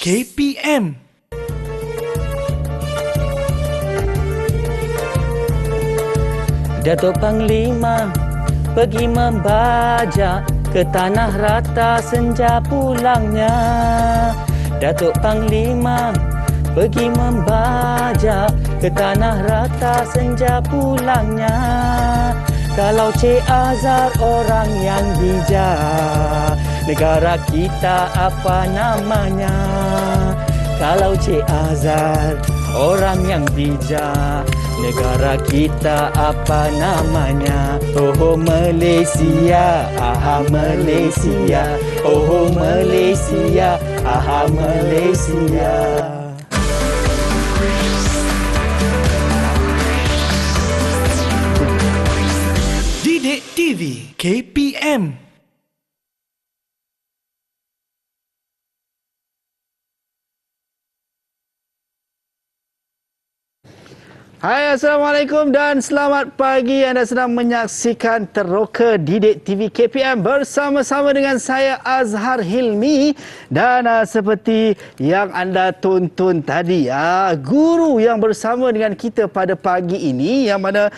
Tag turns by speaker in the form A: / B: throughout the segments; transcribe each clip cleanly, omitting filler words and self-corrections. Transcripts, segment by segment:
A: KPM.
B: Datuk Panglima pergi membajak ke tanah rata senja pulangnya. Datuk Panglima pergi membajak ke tanah rata senja pulangnya. Kalau Cik Azhar orang yang bijak, negara kita apa namanya? Kalau Cik Azhar orang yang bijak, negara kita apa namanya? Oh Malaysia, aha Malaysia. Oh Malaysia, aha Malaysia.
A: Didik TV KPM.
C: Hai, Assalamualaikum dan selamat pagi. Anda sedang menyaksikan Teroka Didik TV KPM bersama-sama dengan saya Azhar Hilmi. Dan seperti yang anda tonton tadi, guru yang bersama dengan kita pada pagi ini yang mana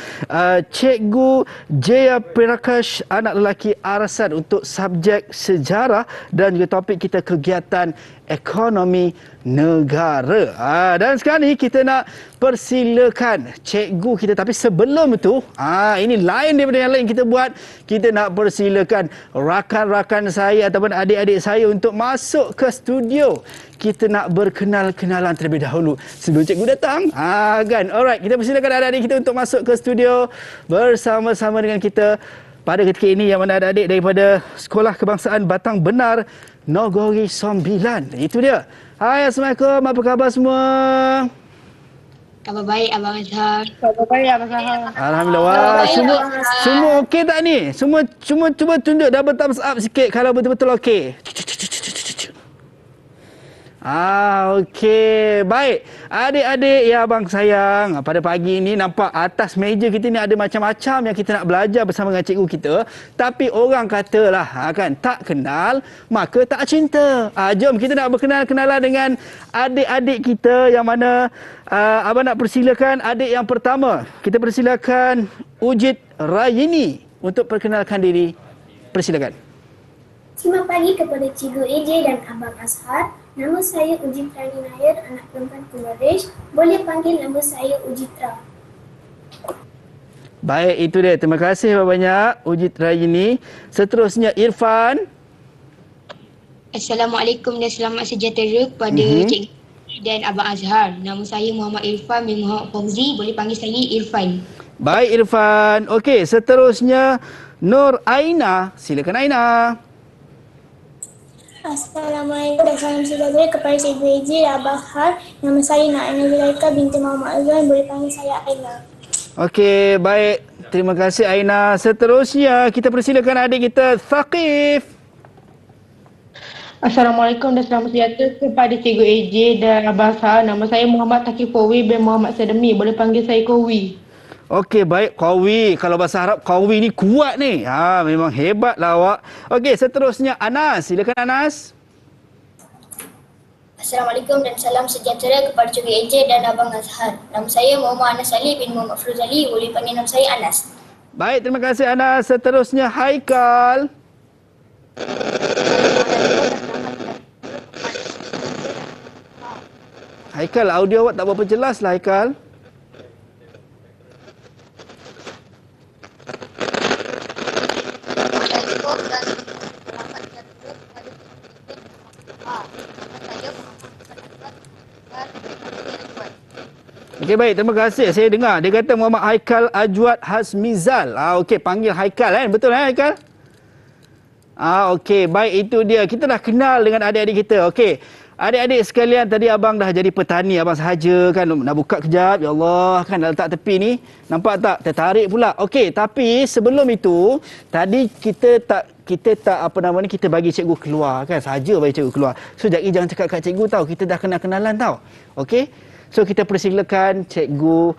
C: Cikgu Jaya Prakash, anak lelaki Arasan untuk subjek sejarah, dan juga topik kita kegiatan ekonomi negara. Dan sekarang ni kita nak persilakan cikgu kita, tapi sebelum itu ini lain daripada yang lain kita buat. Kita nak persilakan rakan-rakan saya ataupun adik-adik saya untuk masuk ke studio. Kita nak berkenal-kenalan terlebih dahulu sebelum cikgu datang. Kan? Alright, kita persilakan adik-adik kita untuk masuk ke studio bersama-sama dengan kita pada ketika ini, yang mana adik-adik daripada Sekolah Kebangsaan Batang Benar Nogori 9. Itu dia. Hai, Assalamualaikum. Apa khabar semua?
D: Khabar baik Abang Azhar.
E: Khabar baik Abang Azhar.
C: Alhamdulillah. Wah, semua okey tak ni? Semua cuba tunjuk double thumbs up sikit kalau betul-betul okey. Okey. Baik. Adik-adik yang abang sayang, pada pagi ini nampak atas meja kita ni ada macam-macam yang kita nak belajar bersama dengan cikgu kita. Tapi orang katalah, kan, tak kenal maka tak cinta. Jom kita nak berkenal-kenalan dengan adik-adik kita, yang mana abang nak persilakan adik yang pertama. Kita persilakan Ujit Rayini untuk perkenalkan diri. Persilakan.
F: Selamat pagi kepada Cikgu AJ dan Abang Azhar. Nama saya Ujit Rani Nair, anak perempuan Kumaresh. Boleh panggil nama saya Ujitra.
C: Baik, itu dia. Terima kasih banyak Ujit Rayini. Seterusnya Irfan.
D: Assalamualaikum dan selamat sejahtera kepada Cikgu dan Abang Azhar. Nama saya Muhammad Irfan bin Muhammad Fauzi. Boleh panggil saya Irfan.
C: Baik Irfan. Okey, seterusnya Nur Aina. Silakan Aina.
F: Assalamualaikum dan salam sejahtera kepada Cikgu AJ dan Abang Azhar. Nama saya Naina Zulaika binti Muhammad Azwan. Boleh panggil saya Aina.
C: Okey, baik. Terima kasih Aina. Seterusnya kita persilakan adik kita Thaqif.
E: Assalamualaikum dan selamat sejahtera kepada Cikgu AJ dan Abang Azhar. Nama saya Muhammad Thaqif Qawi bin Muhammad Sadami. Boleh panggil saya Qawi.
C: Okey, baik. Qawi. Kalau bahasa Arab, Qawi ni kuat ni. Memang hebatlah awak. Okey, seterusnya Anas. Silakan Anas.
F: Assalamualaikum dan salam sejahtera kepada Cikgu AJ dan Abang Azhar. Nama saya Muhammad Anas Ali bin Muhammad Fruzali. Boleh panggil nama saya Anas.
C: Baik, terima kasih Anas. Seterusnya Haikal. Haikal, audio awak tak berapa jelas lah Haikal. Okey, baik, terima kasih. Saya dengar dia kata Muhammad Haikal Ajwad Hasmizal. Okey, panggil Haikal kan? Betul kan Haikal? Okey, baik, itu dia. Kita dah kenal dengan adik-adik kita. Okey. Adik-adik sekalian, tadi abang dah jadi petani, abang sahaja kan nak buka kejap. Ya Allah, kan dah letak tepi ni. Nampak tak? Tertarik pula. Okey, tapi sebelum itu, tadi kita tak kita bagi cikgu keluar kan, saja bagi cikgu keluar. So jangan cakap kat cikgu tau, kita dah kenal-kenalan tau. Okey? So kita persilakan Cikgu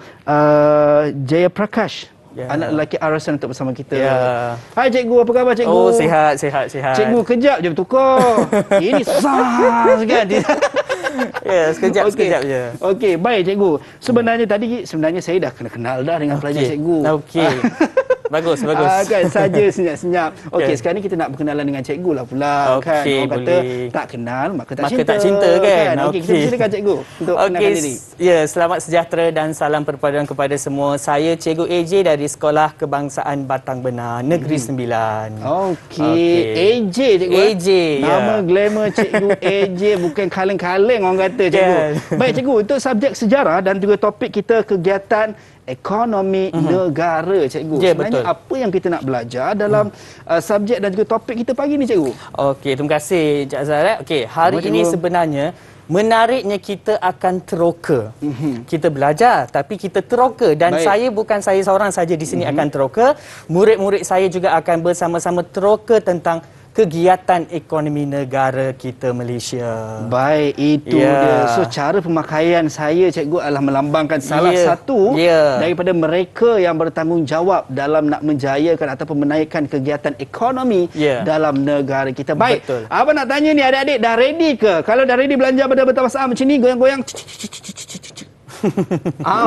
C: Jaya Prakash, anak lelaki Arasan untuk bersama kita. Hai Cikgu, apa khabar Cikgu?
B: Oh, sihat.
C: Cikgu kejap je bertukar. Ini susah kan.
B: Ya, sekejap je.
C: Okey, baik cikgu. Sebenarnya saya dah kenal dah dengan pelajar cikgu.
B: Okey. Bagus.
C: Kan saja senyap-senyap. Okey, sekarang ni kita nak berkenalan dengan cikgu lah pula kan.
B: Okey,
C: Orang kata
B: boleh.
C: tak kenal maka tak
B: Maka tak cinta kan?
C: Okey, kita silakan cikgu untuk kenalkan diri.
B: Ya, selamat sejahtera dan salam perpaduan kepada semua. Saya Cikgu AJ dari Sekolah Kebangsaan Batang Benar, Negeri Sembilan.
C: Okey, AJ cikgu.
B: AJ, ya.
C: Nama glamour cikgu AJ bukan kaleng-kaleng orang kata cikgu.
B: Kan.
C: Baik cikgu, untuk subjek sejarah dan juga topik kita kegiatan ekonomi negara cikgu.
B: Ya,
C: Sebenarnya
B: betul.
C: apa yang kita nak belajar dalam subjek dan juga topik kita pagi ni cikgu?
B: Okey, terima kasih Cik Azhar. Okey, hari
C: Terima
B: ini
C: cikgu.
B: sebenarnya menariknya kita akan teroka. Kita belajar tapi kita teroka dan
C: Baik.
B: saya seorang saja di sini akan teroka. Murid-murid saya juga akan bersama-sama teroka tentang kegiatan ekonomi negara kita Malaysia.
C: Baik, itu
B: Ya.
C: dia. So, cara pemakaian saya, cikgu, adalah melambangkan salah
B: Ya.
C: satu
B: Ya.
C: daripada mereka yang bertanggungjawab dalam nak menjayakan ataupun menaikkan kegiatan ekonomi
B: Ya.
C: dalam negara kita. Baik,
B: Betul.
C: abang nak tanya ni, adik-adik dah ready ke? Kalau dah ready belanja pada bertamasaan macam ni, goyang-goyang.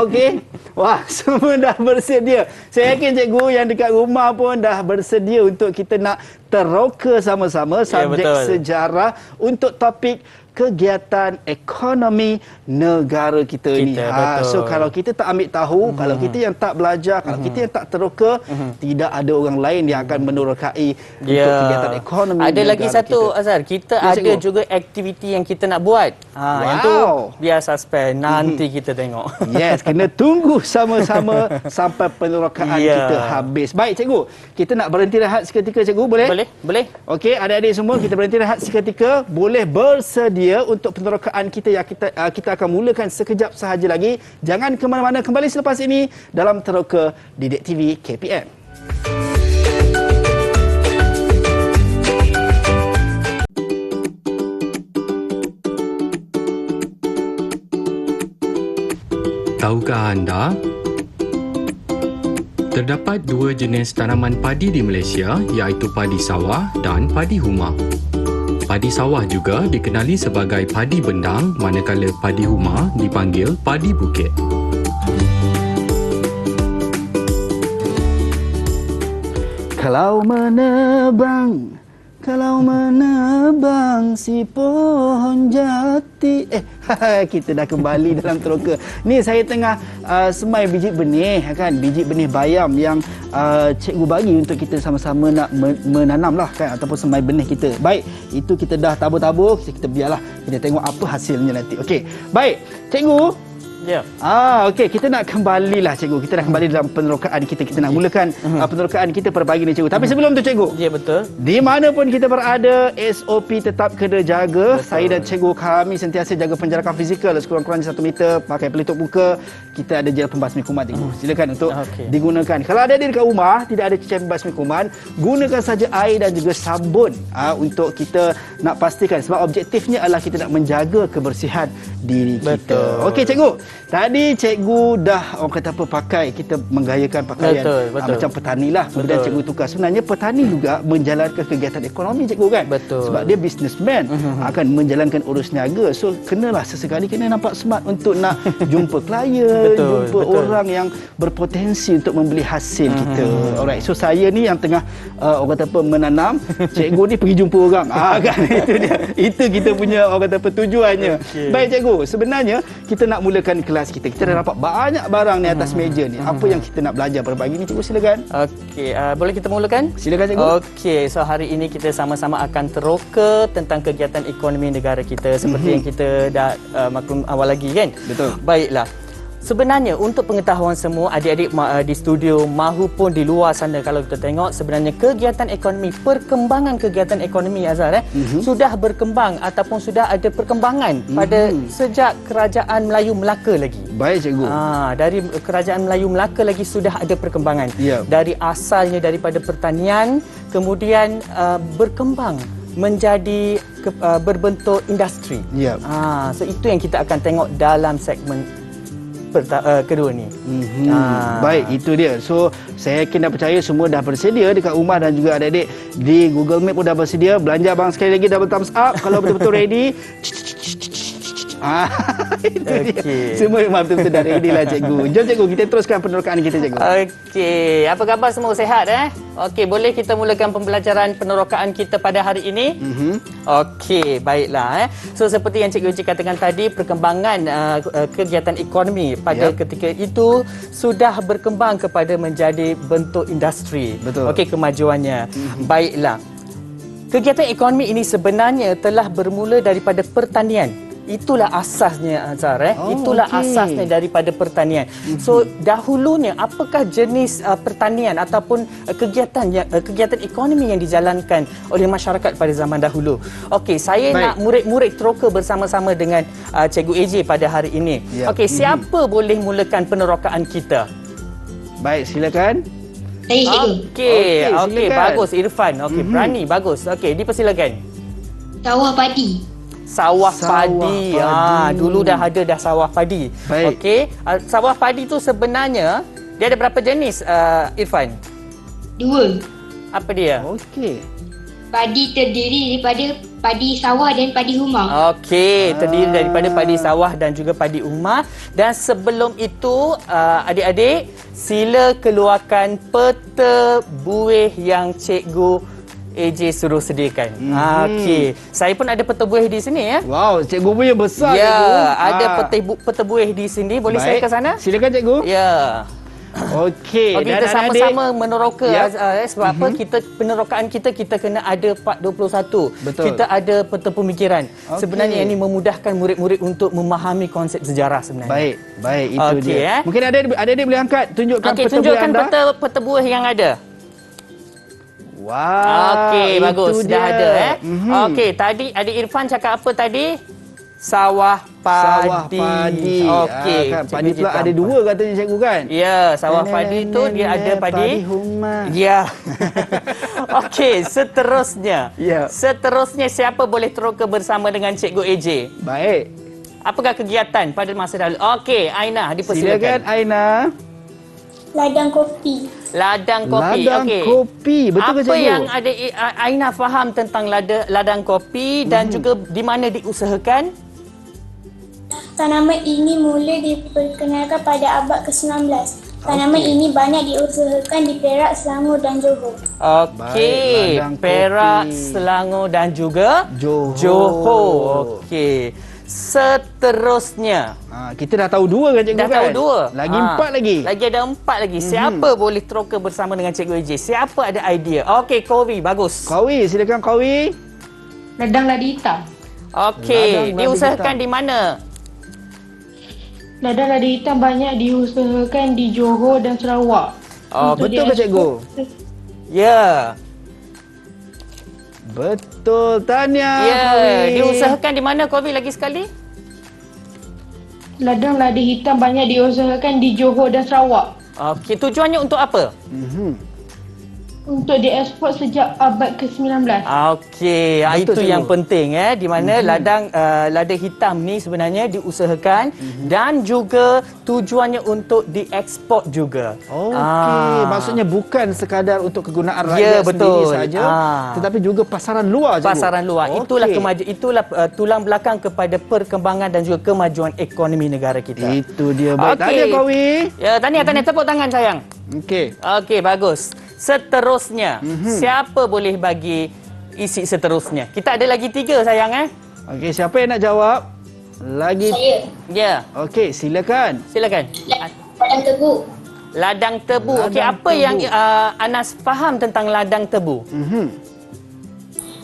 C: Okey. Wah, semua dah bersedia. Saya yakin cikgu yang dekat rumah pun dah bersedia untuk kita nak teroka sama-sama subjek
B: betul.
C: sejarah untuk topik kegiatan ekonomi negara kita ni.
B: Betul.
C: So kalau kita tak ambil tahu, kalau kita yang tak belajar, kalau kita yang tak teroka, tidak ada orang lain yang akan menerokai untuk kegiatan ekonomi
B: Ada
C: negara
B: lagi satu
C: kita.
B: Azhar, kita
C: Ya,
B: ada
C: cikgu.
B: juga aktiviti yang kita nak buat. Yang tu biar suspend, nanti kita tengok.
C: Yes, kena tunggu sama-sama sampai penerokaan
B: Ya.
C: kita habis. Baik cikgu, kita nak berhenti rehat seketika cikgu, boleh?
B: Boleh?
C: Okey, adik-adik semua kita berhenti rehat seketika. Boleh bersedia untuk penerokaan kita yang kita akan mulakan sekejap sahaja lagi. Jangan ke mana-mana, kembali selepas ini dalam Teroka Didik TV KPM.
G: Tahukah anda? Terdapat dua jenis tanaman padi di Malaysia, iaitu padi sawah dan padi humah. Padi sawah juga dikenali sebagai padi bendang, manakala padi humah dipanggil padi bukit.
C: Kalau menebang si pohon jati. Kita dah kembali dalam Teroka. Ni saya tengah semai biji benih kan, biji benih bayam yang cikgu bagi untuk kita sama-sama nak menanam lah kan, ataupun semai benih kita. Baik, itu kita dah tabur-tabur, kita biarlah kita tengok apa hasilnya nanti. Okey. Baik, cikgu.
B: Ya.
C: Okey, kita nak kembalilah cikgu. Kita nak kembali dalam penerokaan kita. Kita nak mulakan penerokaan kita pada pagi ni cikgu. Tapi sebelum tu cikgu,
B: Ya, betul.
C: di mana pun kita berada, SOP tetap kena jaga. Saya dan cikgu kami sentiasa jaga penjarakan fizikal sekurang-kurangnya 1 meter, pakai pelitup muka. Kita ada gel pembasmi kuman cikgu. Silakan untuk digunakan. Kalau ada di dekat rumah tidak ada cucian pembasmi kuman, gunakan saja air dan juga sabun untuk kita nak pastikan, sebab objektifnya adalah kita nak menjaga kebersihan diri kita.
B: Betul.
C: Okey cikgu. Tadi cikgu dah orang kata apa, pakai, kita menggayakan pakaian
B: Betul.
C: macam petani lah. Kemudian
B: Betul.
C: cikgu tukar. Sebenarnya petani juga menjalankan kegiatan ekonomi cikgu kan.
B: Betul.
C: Sebab dia businessman, akan menjalankan urus niaga. So kenalah sesekali kena nampak smart untuk nak jumpa klien, jumpa orang yang berpotensi untuk membeli hasil kita. Alright. So saya ni yang tengah orang kata apa, menanam, cikgu ni pergi jumpa orang. Kan itu dia. Itu kita punya orang kata apa, tujuannya. Baik cikgu, sebenarnya kita nak mulakan kelas kita. Kita dah dapat banyak barang ni atas meja ni. Apa yang kita nak belajar pada pagi ni cikgu, silakan.
B: Okey, boleh kita mulakan?
C: Silakan cikgu.
B: Okey, so hari ini kita sama-sama akan teroka tentang kegiatan ekonomi negara kita seperti yang kita dah maklum awal lagi kan?
C: Betul.
B: Baiklah. Sebenarnya untuk pengetahuan semua adik-adik di studio mahupun di luar sana, kalau kita tengok sebenarnya kegiatan ekonomi, perkembangan kegiatan ekonomi Azhar sudah berkembang ataupun sudah ada perkembangan pada sejak Kerajaan Melayu Melaka lagi.
C: Baik cikgu.
B: Dari Kerajaan Melayu Melaka lagi sudah ada perkembangan.
C: Ya.
B: Dari asalnya daripada pertanian, kemudian berkembang menjadi berbentuk industri.
C: Ya.
B: So itu yang kita akan tengok dalam segmen kedua ni.
C: Baik, itu dia. So, saya yakin dah percaya semua dah bersedia dekat rumah dan juga adik-adik di Google Map pun dah bersedia. Belanja abang sekali lagi double thumbs up kalau betul-betul ready. Itu dia.
B: Okey.
C: Semua memang betul-betul dah ready lah cikgu. Jom cikgu, kita teruskan penerokaan kita cikgu.
B: Okey, apa khabar semua, sihat Okey, boleh kita mulakan pembelajaran penerokaan kita pada hari ini? Okey, baiklah So seperti yang Cikgu Eji katakan tadi, perkembangan kegiatan ekonomi pada ketika itu sudah berkembang kepada menjadi bentuk industri.
C: Betul.
B: Okey, kemajuannya. Baiklah. Kegiatan ekonomi ini sebenarnya telah bermula daripada pertanian. Itulah asasnya, Azhar. Itulah asasnya daripada pertanian. So dahulunya apakah jenis pertanian ataupun kegiatan ekonomi yang dijalankan oleh masyarakat pada zaman dahulu? Okey, saya nak murid-murid teroka bersama-sama dengan Cikgu AJ pada hari ini. Okey, siapa boleh mulakan penerokaan kita?
C: Baik, silakan.
D: Saya cikgu.
B: Okey,
C: silakan.
B: bagus Irfan. Okey, berani, bagus. Okey, dipersilakan.
D: Sawah padi.
B: Sawah padi. Dulu dah ada sawah padi.
C: Baik.
B: Okey, sawah padi tu sebenarnya dia ada berapa jenis Irfan?
D: 2.
B: Apa dia?
C: Okey.
D: Padi terdiri daripada padi sawah dan padi humah.
B: Okey, terdiri daripada padi sawah dan juga padi umah. Dan sebelum itu, adik-adik, sila keluarkan peta buih yang cikgu AJ suruh sediakan. Okey, saya pun ada peta buih di sini
C: Wow, cikgu punya besar
B: Ya,
C: cikgu.
B: ada peta buih di sini. Boleh saya ke sana?
C: Silakan cikgu.
B: Ya.
C: Okey,
B: Kita
C: dan
B: sama-sama meneroka sebab apa kita penerokaan kita kena ada part 21.
C: Betul.
B: Kita ada peta pemikiran. Sebenarnya ini memudahkan murid-murid untuk memahami konsep sejarah sebenarnya.
C: Baik, itu
B: Okey,
C: dia. Mungkin adik-adik boleh angkat, tunjukkan
B: Okey,
C: peta buih
B: tunjukkan
C: anda.
B: peta buih yang ada.
C: Wah,
B: Okey,
C: itu
B: bagus.
C: dia.
B: Dah ada Okey, tadi adik Irfan cakap apa tadi? Sawah padi.
C: Sawah padi.
B: Okey.
C: Kan, padi
B: Cikgu
C: pula
B: cakap
C: ada
B: apa?
C: 2 katanya cikgu kan?
B: Ya, sawah padi tu dia ada
C: Padi humah.
B: Ya. Okey, seterusnya.
C: Ya.
B: Seterusnya siapa boleh teroka bersama dengan Cikgu AJ?
C: Baik.
B: Apakah kegiatan pada masa dahulu? Okey, Aina,
C: Silakan
B: dipersilakan.
C: Aina.
F: Ladang kopi.
B: Ladang kopi.
C: Ladang
B: Okey.
C: kopi. Betul
B: apa
C: ke cikgu?
B: yang ada Aina faham tentang ladang kopi dan juga di mana diusahakan?
F: Tanaman ini mula diperkenalkan pada abad ke-19. Tanaman ini banyak diusahakan di Perak, Selangor dan Johor.
B: Okey,
C: ladang
B: Perak,
C: kopi.
B: Selangor dan juga Johor. Okey. Seterusnya.
C: Kita dah tahu 2 kan cikgu
B: Dah
C: kan?
B: tahu 2.
C: Lagi 4 lagi.
B: Lagi ada 4 lagi. Siapa boleh teroka bersama dengan Cikgu AJ? Siapa ada idea? Okey, Kowi, bagus.
C: Kawi, silakan Kawi.
E: Ladang ladi hitam.
B: Okey,
C: Ladang
B: diusahakan
C: hitam.
B: di mana?
E: Ladang ladi hitam banyak diusahakan di Johor dan Sarawak. Untuk
C: Betul ke cikgu?
B: Ya.
C: Betul. Tahniah
B: Ya,
C: Kawi.
B: diusahakan di mana Kowi lagi sekali?
E: Ladang ladi hitam banyak diusahakan di Johor dan Sarawak.
B: Okey, tujuannya untuk apa?
E: Untuk diekspor sejak abad ke-19.
B: Okey, itu
C: Betul,
B: yang
C: cikgu.
B: penting di mana ladang hitam ni sebenarnya diusahakan dan juga tujuannya untuk diekspor juga.
C: Okey, maksudnya bukan sekadar untuk kegunaan
B: Ya,
C: rakyat
B: betul.
C: sendiri saja, tetapi juga pasaran luar cikgu.
B: Pasaran luar.
C: Okey.
B: Itulah tulang belakang kepada perkembangan dan juga kemajuan ekonomi negara kita.
C: Itu dia. Baik,
B: Okey.
C: tahniah Kawi.
B: Ya, tahniah tepuk tangan sayang.
C: Okey.
B: Okey, bagus. Seterusnya, siapa boleh bagi isi seterusnya? Kita ada lagi 3 sayang
C: Okey, siapa yang nak jawab? Lagi.
F: Saya.
B: Ya,
C: Okey, silakan.
B: silakan.
F: Ladang tebu.
B: Ladang tebu. Okey,
C: Ladang
B: apa
C: tebu.
B: yang Anas faham tentang ladang tebu?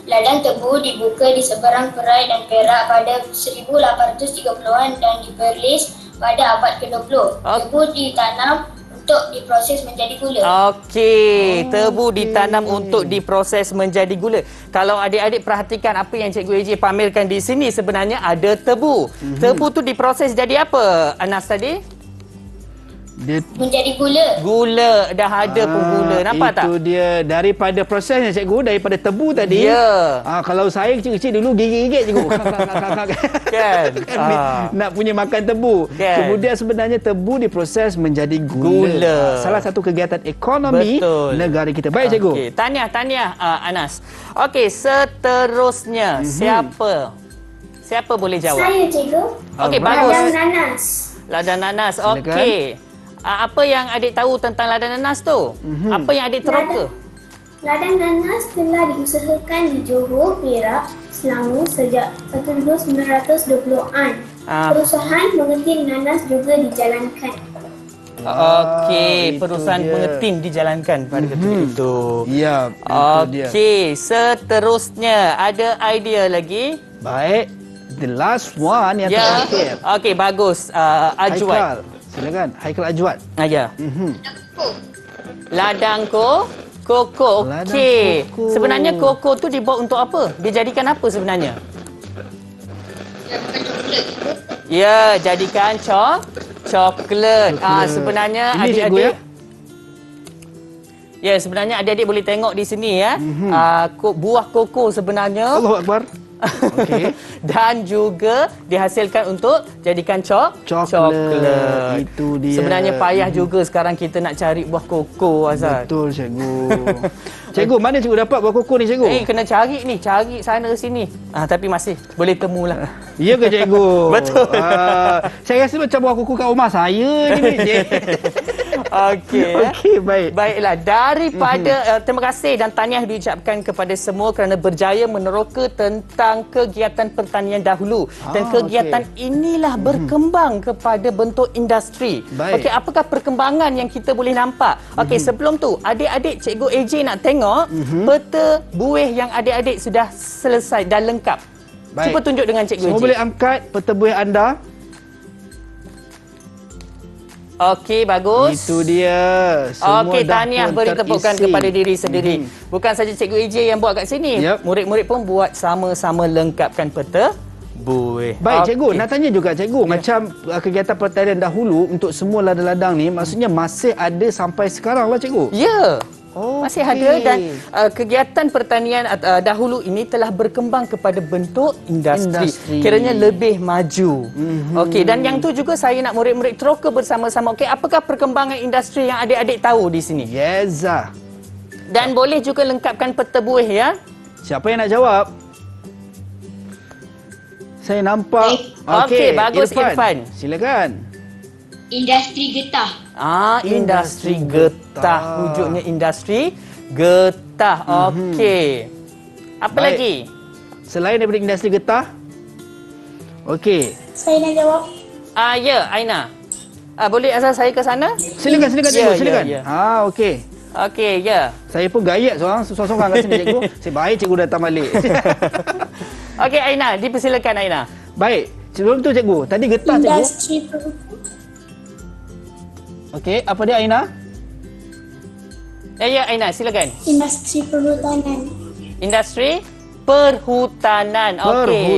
F: Ladang tebu dibuka di seberang Perai dan Perak pada 1830-an dan di Perlis pada abad ke-20. Tebu ditanam untuk diproses menjadi gula.
B: Okey, tebu ditanam untuk diproses menjadi gula. Kalau adik-adik perhatikan apa yang Cikgu AJ pamerkan di sini, sebenarnya ada tebu. Tebu tu diproses jadi apa, Anas tadi?
C: Dia
F: Menjadi gula.
B: Gula, dah ada pun gula. Nampak tak?
C: Itu dia. Daripada prosesnya cikgu, daripada tebu tadi.
B: Ya.
C: Kalau saya kecil-kecil dulu gigit-gigit cikgu.
B: Kan?
C: Nak punya makan tebu.
B: Kan?
C: Kemudian sebenarnya tebu diproses menjadi gula. Salah satu kegiatan ekonomi
B: Betul.
C: negara kita. Baik cikgu.
B: Okey, tahniah Anas. Okey, seterusnya siapa Siapa boleh jawab?
F: Saya, cikgu.
B: Okey,
C: Alright.
B: bagus.
F: Ladang nanas.
B: Ladang nanas.
C: Silakan.
B: Okey. Apa yang adik tahu tentang ladang nanas tu? Apa yang adik teroka?
F: Ladang nanas telah diusahakan di Johor, Perak, Selangor sejak 1920-an. Perusahaan mengetin nanas juga dijalankan.
B: Okey,
C: itu
B: perusahaan
C: dia.
B: pengetin dijalankan pada ketika itu.
C: Ya, itu dia.
B: Okey, seterusnya ada idea lagi?
C: Baik. The last one yang
B: Ya.
C: terakhir.
B: Okey, bagus. Ajwad.
C: Haikal. Silakan. Haikal Ajwad.
B: Ya.
C: Mhm.
B: Ladang koko.
C: Ladang
B: Okey.
C: koko.
B: Sebenarnya koko tu dibuat untuk apa? Dijadikan apa sebenarnya? Ya, jadikan coklat. Sebenarnya
C: Ini cikgu ya?
B: adik-adik Ya, sebenarnya adik-adik boleh tengok di sini ya. Buah koko sebenarnya.
C: Allahu Akbar. Okey.
B: Dan juga dihasilkan untuk jadikan
C: Coklat. Itu dia.
B: Sebenarnya payah juga sekarang kita nak cari buah koko, Azhar.
C: Betul, cikgu. Cikgu, mana cikgu dapat buah koko ni, cikgu?
B: Kena cari ni, cari sana sini. Tapi masih boleh temulah.
C: Ya ke, cikgu?
B: Betul.
C: Saya rasa macam buah koko kat rumah saya je ni.
B: Okey.
C: Okey, baik.
B: Baiklah, daripada terima kasih dan tahniah diucapkan kepada semua kerana berjaya meneroka tentang kegiatan pertanian dahulu. Dan kegiatan inilah berkembang kepada bentuk industri.
C: Baik.
B: Okey, apakah perkembangan yang kita boleh nampak? Okey, sebelum tu, adik-adik Cikgu AJ nak tengok peta buih yang adik-adik sudah selesai dan lengkap.
C: Baik.
B: Cuba tunjuk dengan Cikgu
C: Semua
B: AJ.
C: boleh angkat peta buih anda.
B: Okey, bagus.
C: Itu dia. Semua
B: Okey,
C: dah
B: tahniah
C: pun
B: beri tepukan
C: terisi.
B: kepada diri sendiri. Bukan saja Cikgu AJ yang buat kat sini.
C: Yep.
B: Murid-murid pun buat sama-sama lengkapkan peta buih.
C: Baik, cikgu.
B: Okey.
C: Nak tanya juga, cikgu. Macam kegiatan pertanian dahulu untuk semua ladang-ladang ni, maksudnya masih ada sampai sekarang lah, cikgu?
B: Ya.
C: Oh,
B: Masih ada dan kegiatan pertanian dahulu ini telah berkembang kepada bentuk industri. Kiranya lebih maju. Okey, dan yang tu juga saya nak murid-murid teroka bersama-sama. Okey, apakah perkembangan industri yang adik-adik tahu di sini?
C: Yeza.
B: Dan boleh juga lengkapkan peta buih ya.
C: Siapa yang nak jawab? Saya nampak.
B: Okey, bagus, Irfan.
C: Silakan.
D: Industri getah.
B: Industri getah. Wujudnya industri getah. Okey. Apa
C: Baik.
B: lagi?
C: Selain daripada industri getah. Okey.
F: Saya nak jawab.
B: Ya, Aina. Boleh asal saya ke sana?
C: Silakan, cikgu.
B: Ya,
C: Silakan.
B: ya.
C: Okey.
B: Okey, ya.
C: Saya pun gayat seorang-seorang kat sini, cikgu. Saya baik cikgu datang balik.
B: Okey, Aina. Dipersilakan, Aina.
C: Baik. Sebelum tu, cikgu. Tadi getah, cikgu.
F: Industri perhutanan.
C: Okey. Apa dia, Aina?
B: Ya, Aina. Silakan.
F: Industri perhutanan.
B: Industri perhutanan. Okey.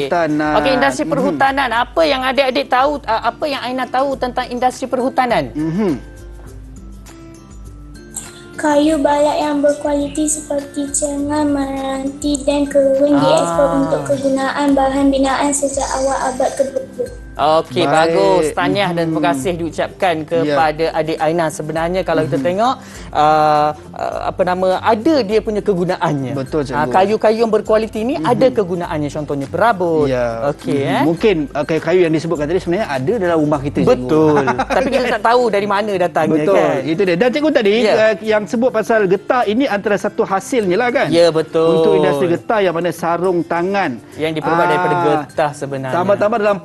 C: Perhutanan.
B: Okey, industri perhutanan. Apa yang adik-adik tahu, apa yang Aina tahu tentang industri perhutanan?
F: Kayu balak yang berkualiti seperti cengar, meranti dan kerwin diekspor untuk kegunaan bahan binaan sejak awal abad ke-20.
B: Okey,
C: Baik.
B: bagus. Tahniah dan terima kasih diucapkan kepada adik Aina. Sebenarnya kalau kita tengok ada dia punya kegunaannya.
C: Betul, cikgu.
B: Kayu-kayu yang berkualiti ni ada kegunaannya, contohnya perabot.
C: Ya.
B: Okey,
C: Mungkin kayu-kayu yang disebutkan tadi sebenarnya ada dalam rumah kita, cikgu.
B: Betul. Tapi kita tak tahu dari mana datangnya.
C: Betul.
B: Kan?
C: Itu dia. Dan cikgu tadi
B: Ya.
C: yang sebut pasal getah ini antara satu hasilnya lah kan?
B: Ya, betul.
C: Untuk industri getah yang mana sarung tangan
B: Yang diperbuat daripada getah sebenarnya.
C: Tambah-tambah dalam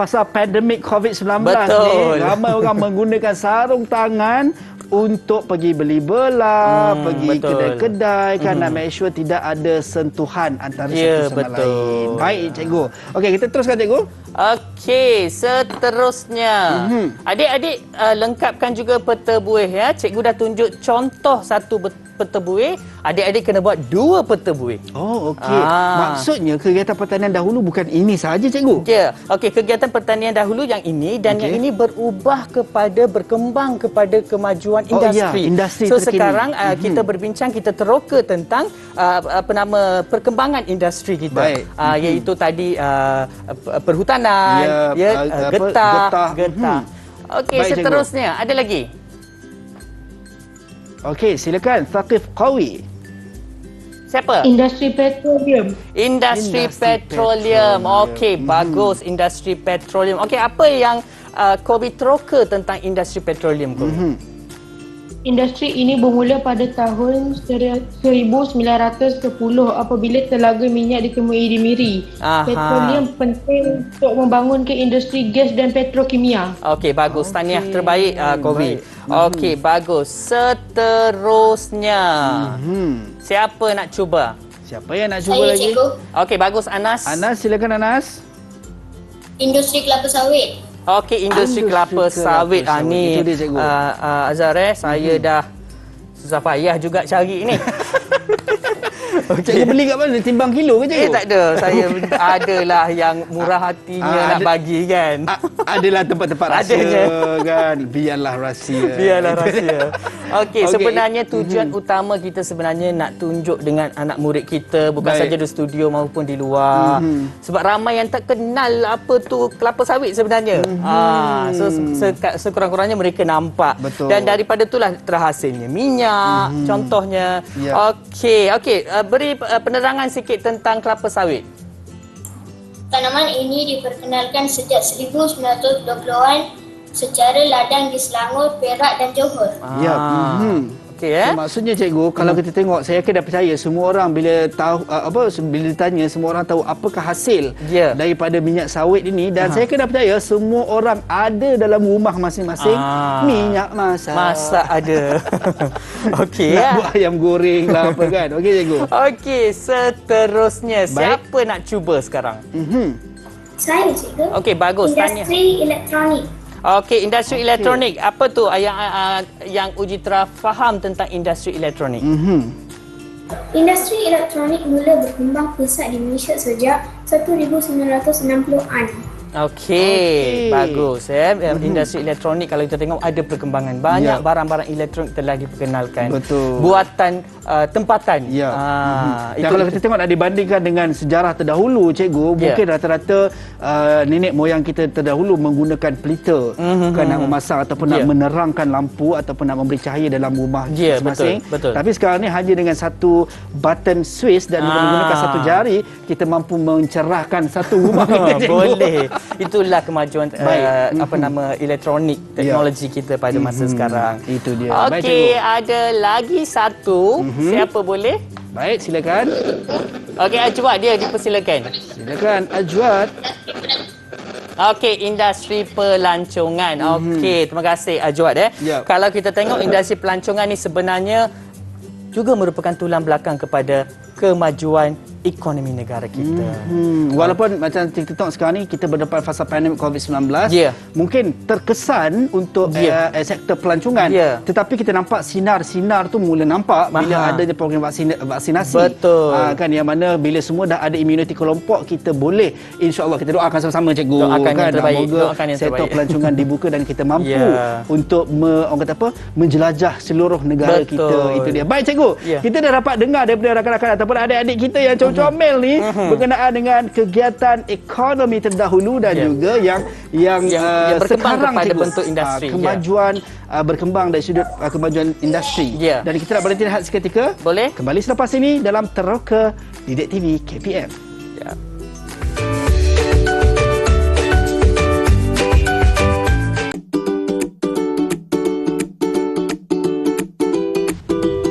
C: fasa pandemik COVID-19
B: Betul.
C: ni, ramai orang menggunakan sarung tangan untuk pergi beli belah, pergi
B: betul.
C: kedai-kedai kan, nak make sure tidak ada sentuhan antara
B: Ya,
C: satu sama
B: betul.
C: lain. Baik, cikgu. Okey, kita teruskan, cikgu.
B: Okey, seterusnya. Adik-adik lengkapkan juga peta buih ya. Cikgu dah tunjuk contoh satu peta buih. Adik-adik kena buat 2 peta buih.
C: Oh, okey. Maksudnya kegiatan pertanian dahulu bukan ini sahaja, cikgu.
B: Ya, okey, kegiatan pertanian dahulu yang ini dan yang ini berubah berkembang kepada kemajuan industri.
C: Industri
B: so
C: terkini.
B: sekarang kita berbincang, kita teroka tentang perkembangan industri kita.
C: Baik.
B: Iaitu tadi perhutanan,
C: Ya,
B: getah. Okey,
C: Baik, cikgu.
B: seterusnya ada lagi.
C: Okey, silakan Thaqif Qawi.
B: Siapa?
E: Industri petroleum.
B: Industri petroleum. Okey, bagus. Industri petroleum. Okey, apa yang Kobe teroka tentang industri petroleum, Kobe?
E: Industri ini bermula pada tahun 1910 apabila telaga minyak ditemui di Miri.
B: Aha.
E: Petroleum penting untuk membangunkan industri gas dan petrokimia.
B: Okey, bagus. Tahniah terbaik, Kobe. Okey, bagus. Seterusnya. Siapa nak cuba?
C: Siapa yang nak cuba
F: Saya
C: lagi?
F: cikgu.
B: Okey, bagus, Anas.
C: Anas, silakan Anas.
F: Industri kelapa sawit.
B: Okey, industri kelapa sawit. Ni
C: Itu dia, cikgu.
B: Azhar, saya dah susah payah juga cari ni.
C: Cikgu beli kat mana? Timbang kilo ke cikgu?
B: Tak ada. Saya adalah yang murah hatinya nak bagi kan.
C: Adalah tempat-tempat rahsia
B: Adanya.
C: kan. Biarlah rahsia.
B: Biarlah rahsia. Okey,
C: Okey.
B: sebenarnya tujuan utama kita sebenarnya nak tunjuk dengan anak murid kita, bukan
C: Baik.
B: saja di studio maupun di luar. Sebab ramai yang tak kenal apa tu kelapa sawit sebenarnya. So sekurang-kurangnya mereka nampak.
C: Betul.
B: Dan daripada itulah terhasilnya minyak contohnya.
C: Ya.
B: Okey, beri penerangan sikit tentang kelapa sawit.
F: Tanaman ini diperkenalkan sejak 1920-an secara ladang di Selangor, Perak dan Johor.
C: Ya.
B: Okey
C: So, maksudnya cikgu, kalau kita tengok, saya yakin dah percaya semua orang bila tahu bila ditanya, semua orang tahu apakah hasil
B: Ya.
C: daripada minyak sawit ini, dan saya yakin dah percaya semua orang ada dalam rumah masing-masing minyak masak.
B: Masak ada. Okey
C: Nak
B: ya.
C: buat ayam goreng lah apa kan. Okey cikgu.
B: Okey, seterusnya
C: Baik.
B: siapa nak cuba sekarang?
F: Saya cikgu.
B: Okey, bagus, tanya.
F: Industri elektronik.
B: Okey, industri elektronik. Apa tu yang Ujitra faham tentang industri elektronik?
F: Industri elektronik mula berkembang pesat di Malaysia sejak 1960-an.
B: Okey, bagus ya. Industri elektronik kalau kita tengok ada perkembangan. Banyak
C: Ya.
B: barang-barang elektronik telah diperkenalkan.
C: Betul.
B: Buatan tempatan.
C: Ya. Dan
B: Itu
C: kalau kita tengok nak dibandingkan dengan sejarah terdahulu, cikgu, mungkin rata-rata nenek moyang kita terdahulu menggunakan pelita kan nak memasak ataupun nak menerangkan lampu ataupun nak memberi cahaya dalam rumah
B: Ya,
C: masing-masing.
B: betul.
C: Tapi sekarang ni hanya dengan satu button switch dan menggunakan satu jari kita mampu mencerahkan satu rumah kita, cikgu.
B: boleh. Itulah kemajuan
C: Baik.
B: elektronik teknologi kita pada masa sekarang.
C: Itu dia. Baik,
B: Okey,
C: cikgu.
B: ada lagi satu. Siapa boleh?
C: Baik, silakan.
B: Okey, Ajwat dia dipersilakan.
C: Silakan Ajwat.
B: Okey, industri pelancongan. Okey, terima kasih Ajwat
C: Ya.
B: Kalau kita tengok industri pelancongan ni sebenarnya juga merupakan tulang belakang kepada kemajuan ekonomi negara kita.
C: Walaupun macam kita tengok sekarang ni kita berdepan fasa pandemik COVID-19,
B: Ya.
C: mungkin terkesan untuk sektor pelancongan,
B: Ya.
C: tetapi kita nampak sinar-sinar tu mula nampak bila adanya program vaksinasi.
B: Betul.
C: Kan, yang mana bila semua dah ada imuniti kelompok, kita boleh, insya-Allah kita doakan sama-sama cikgu,
B: Doakan yang
C: kan,
B: terbaik,
C: moga
B: doakan yang
C: sektor
B: terbaik.
C: pelancongan dibuka dan kita mampu
B: Ya.
C: untuk orang kata apa, menjelajah seluruh negara
B: Betul.
C: kita. Itu dia. Baik cikgu,
B: Ya.
C: kita dah dapat dengar daripada rakan-rakan ataupun adik-adik kita yang comel ni berkenaan dengan kegiatan ekonomi terdahulu dan juga yang
B: berkembang
C: sekarang,
B: kepada
C: cikgu,
B: bentuk industri.
C: kemajuan berkembang dari sudut kemajuan industri.
B: Ya.
C: Dan kita nak berhenti rehat seketika.
B: Boleh?
C: Kembali selepas ini dalam Teroka Didik TV KPM.
B: Ya.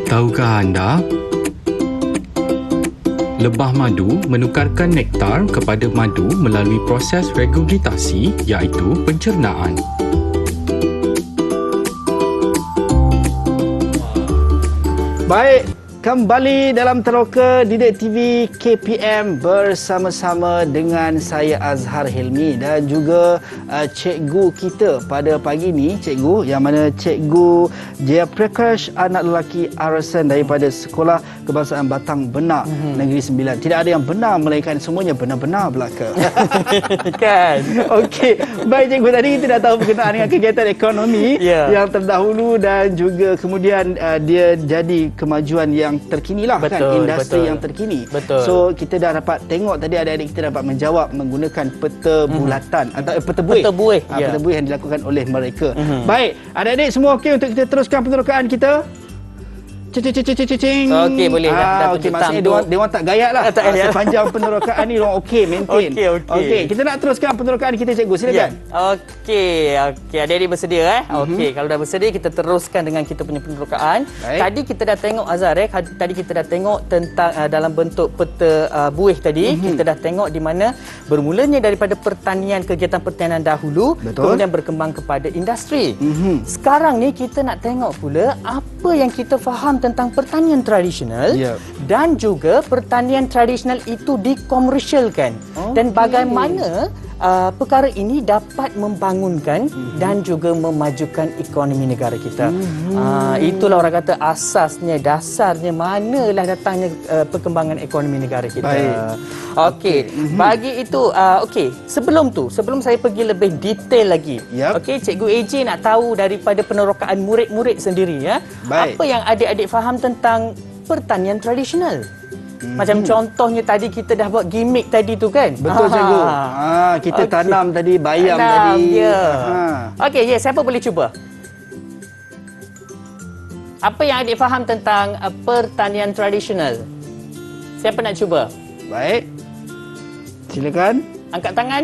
G: Tahukah anda? Lebah madu menukarkan nektar kepada madu melalui proses regurgitasi iaitu pencernaan.
C: Baik, kembali dalam Teroka Didik TV KPM bersama-sama dengan saya Azhar Hilmi dan juga cikgu kita pada pagi ni, cikgu yang mana cikgu Jayaprakash anak lelaki Arasan daripada Sekolah Kebangsaan Batang Benak Negeri Sembilan. Tidak ada yang benar melainkan semuanya benar-benar belaka.
B: Kan?
C: Okey, baik cikgu, tadi kita dah tahu berkenaan dengan kegiatan ekonomi yang terdahulu dan juga kemudian dia jadi kemajuan yang terkini lah, kan, industri yang terkini.
B: Betul.
C: So kita dah dapat tengok tadi adik-adik kita dapat menjawab menggunakan peta bulatan atau peta buih.
B: Peta buih,
C: Peta buih yang dilakukan oleh mereka. Baik, adik-adik semua okey untuk kita teruskan penerokaan kita? Cing.
B: Okey, boleh dah. Dah
C: Okey,
B: tunjuk
C: maksudnya
B: tang
C: dia orang tak gayat lah.
B: Tak gayat.
C: Sepanjang penerokaan ni orang okey, maintain.
B: Okey.
C: Kita nak teruskan penerokaan kita, cikgu. Silakan.
B: Okey. Adik-adik bersedia Okey, kalau dah bersedia kita teruskan dengan kita punya penerokaan.
C: Baik.
B: Tadi kita dah tengok Azhar tadi kita dah tengok tentang dalam bentuk peta buih tadi. Kita dah tengok di mana bermulanya daripada pertanian, kegiatan pertanian dahulu,
C: Betul.
B: kemudian berkembang kepada industri. Sekarang ni kita nak tengok pula apa yang kita faham tentang pertanian tradisional dan juga pertanian tradisional itu dikomersialkan dan bagaimana perkara ini dapat membangunkan dan juga memajukan ekonomi negara kita. Itulah orang kata asasnya, dasarnya manalah datangnya perkembangan ekonomi negara kita. Okey, bagi itu sebelum saya pergi lebih detail lagi. Okey, Cikgu AJ nak tahu daripada penerokaan murid-murid sendiri
C: Baik.
B: apa yang adik-adik faham tentang pertanian tradisional. Macam contohnya tadi kita dah buat gimmick tadi tu kan?
C: Betul, cikgu. Kita tanam tadi, bayam tadi.
B: Okey, siapa boleh cuba? Apa yang adik faham tentang pertanian tradisional? Siapa nak cuba?
C: Baik. Silakan.
B: Angkat tangan.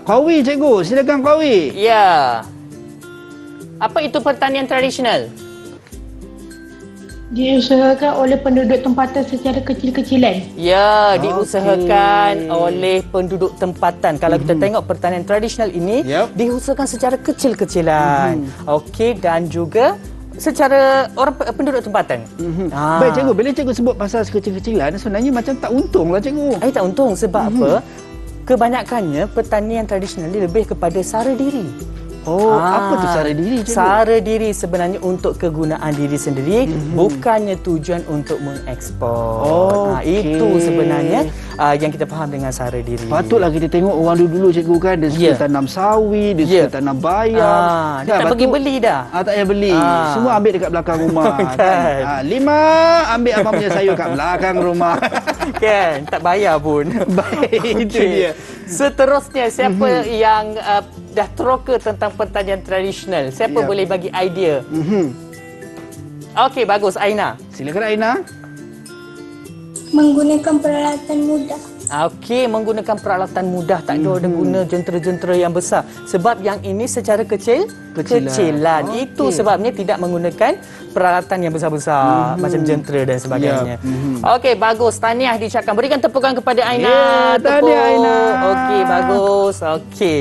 C: Qawi, cikgu. Silakan, Qawi.
B: Ya. Apa itu pertanian tradisional?
E: Diusahakan oleh penduduk tempatan secara kecil-kecilan.
B: Ya, diusahakan oleh penduduk tempatan. Kalau kita tengok pertanian tradisional ini, diusahakan secara kecil-kecilan. Okey, dan juga secara penduduk tempatan.
C: Baik, cikgu. Bila cikgu sebut pasal sekecil-kecilan, sebenarnya macam tak untung lah, cikgu.
B: Tak untung. Sebab apa? Kebanyakannya pertanian tradisional ini lebih kepada sara diri.
C: Apa tu sara diri, cikgu?
B: Sara diri sebenarnya untuk kegunaan diri sendiri, bukannya tujuan untuk mengekspor. Itu sebenarnya yang kita faham dengan sara diri.
C: Patutlah kita tengok orang dulu-dulu, cikgu kan, dia suka tanam sawi, dia suka tanam bayam.
B: Dia tak pergi beli dah.
C: Tak payah beli. Semua ambil dekat belakang rumah.
B: Kan?
C: 5 ambil abang punya sayur kat belakang rumah.
B: Kan? Tak bayar pun.
C: Baik, itu dia.
B: Seterusnya, siapa yang dah teroka tentang pertanian tradisional? Siapa boleh bagi idea? Okey, bagus. Aina.
C: Silakan, Aina.
F: Menggunakan peralatan mudah.
B: Okey, menggunakan peralatan mudah. Tak ada guna jentera-jentera yang besar. Sebab yang ini secara kecilan. Itu sebabnya tidak menggunakan peralatan yang besar-besar macam jentera dan sebagainya. Okey, bagus. Tahniah diucapkan. Berikan tepukan kepada Aina.
C: Tahniah, Aina.
B: Okey, bagus. Okey.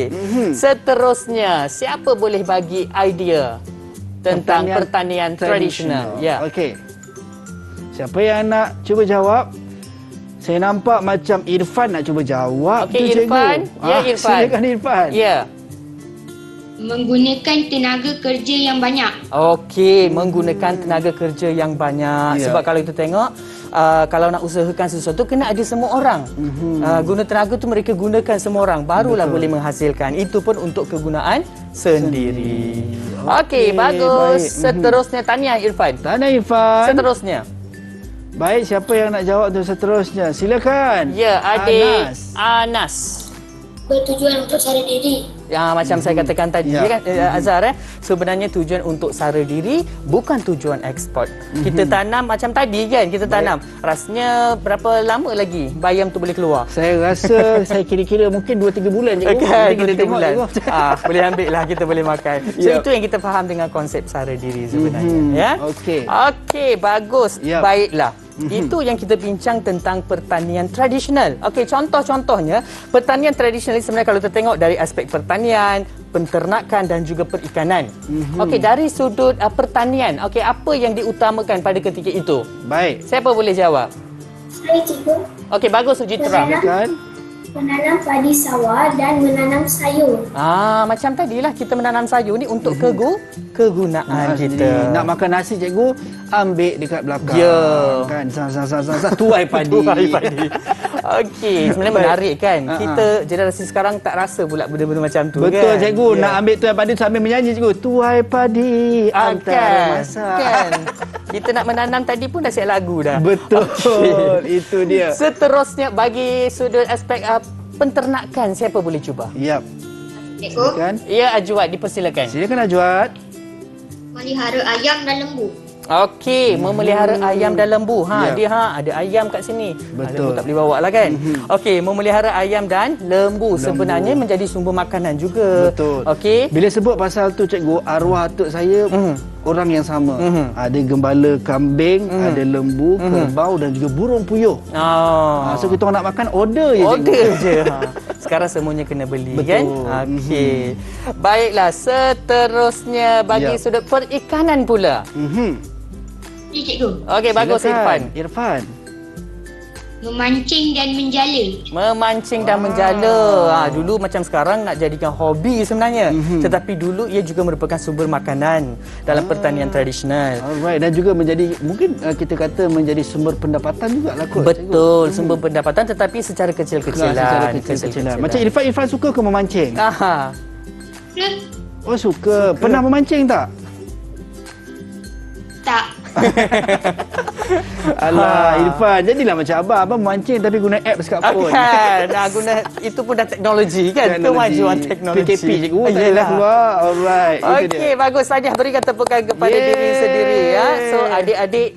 B: Seterusnya, siapa boleh bagi idea tentang pertanian tradisional?
C: Okey. Siapa yang nak cuba jawab? Saya nampak macam Irfan nak cuba jawab.
B: Okey, Irfan. Ya, Irfan.
C: Silakan, Irfan.
B: Ya.
D: Menggunakan tenaga kerja yang banyak.
B: Okey, menggunakan tenaga kerja yang banyak. Sebab kalau kita tengok, kalau nak usahakan sesuatu, kena ada semua orang. Guna tenaga tu mereka gunakan semua orang. Barulah boleh menghasilkan. Itu pun untuk kegunaan sendiri. Okey, bagus. Seterusnya, tahniah Irfan.
C: Tahniah, Irfan.
B: Seterusnya.
C: Baik, siapa yang nak jawab untuk seterusnya? Silakan.
B: Ya, adik Anas.
F: Bertujuan untuk sara diri.
B: Macam saya katakan tadi kan Azhar, sebenarnya tujuan untuk sara diri, bukan tujuan ekspor. Kita tanam macam tadi kan, kita tanam. Rasanya berapa lama lagi bayam tu boleh keluar?
C: Saya rasa saya kira-kira mungkin 2-3 bulan je.
B: Kan,
C: kita tengok
B: bulan.
C: je.
B: Boleh ambil lah, kita boleh makan. So itu yang kita faham dengan konsep sara diri sebenarnya. Okey, bagus. Baiklah. Itu yang kita bincang tentang pertanian tradisional. Okey, contoh-contohnya pertanian tradisional sebenarnya kalau kita tengok dari aspek pertanian, penternakan dan juga perikanan. Okey, dari sudut pertanian, okey, apa yang diutamakan pada ketika itu?
C: Baik.
B: Siapa boleh jawab?
F: Saya, cikgu.
B: Okey, bagus Sujitra.
F: Menanam padi sawah dan menanam sayur.
B: Macam tadilah kita menanam sayur ni untuk kegunaan kita.
C: Nak makan nasi, cikgu, ambil dekat belakang. Kan, tuai padi.
B: Okey, sebenarnya menarik kan. Kita generasi sekarang tak rasa pula benda-benda macam tu.
C: Betul,
B: kan?
C: cikgu. Nak ambil tuai padi sambil menyanyi, cikgu. Tuai padi antara masak.
B: Kan. Kita nak menanam tadi pun dah siap lagu dah.
C: Betul. Itu dia.
B: Seterusnya, bagi sudut aspek penternakan, siapa boleh cuba?
F: Cikgu.
B: Ya, Ajwat, dipersilakan.
C: Silakan, Ajwat.
F: Melihara ayam dan lembu.
B: Okey, memelihara ayam dan lembu.
C: Ya.
B: Dia ada ayam kat sini.
C: Betul.
B: Lembu tak boleh bawa lah kan. Okey, memelihara ayam dan lembu sebenarnya menjadi sumber makanan juga.
C: Betul.
B: Okey.
C: Bila sebut pasal tu cikgu, arwah atuk saya orang yang sama. Ada gembala kambing, ada lembu, kerbau dan juga burung puyuh. So kita orang nak makan order je cikgu.
B: Order je. Sekarang semuanya kena beli.
C: Betul.
B: Kan? Okey. Baiklah, seterusnya bagi
C: Ya.
B: sudut perikanan pula.
D: Ya, cikgu.
B: Okey, bagus Irfan.
C: Irfan.
D: Memancing dan menjala.
B: Memancing dan menjala. Dulu macam sekarang nak jadikan hobi sebenarnya. Tetapi dulu ia juga merupakan sumber makanan dalam pertanian tradisional.
C: Alright, dan juga menjadi mungkin kita kata menjadi sumber pendapatan juga lah kot.
B: Betul, sumber pendapatan tetapi secara kecil-kecilan.
C: Secara kecil-kecilan. Macam Irfan suka ke memancing?
D: Ya?
C: Oh suka. Pernah memancing tak?
D: Tak.
C: Alah Irfan, jadilah macam abang memancing tapi guna apps kat phone.
B: Kan, guna itu pun dah teknologi kan. Kemajuan teknologi.
C: PKP cikgu tak payah keluar. Alright, itu dia.
B: Okey, bagus saja. Berikan tepukan kepada diri sendiri ya. So adik-adik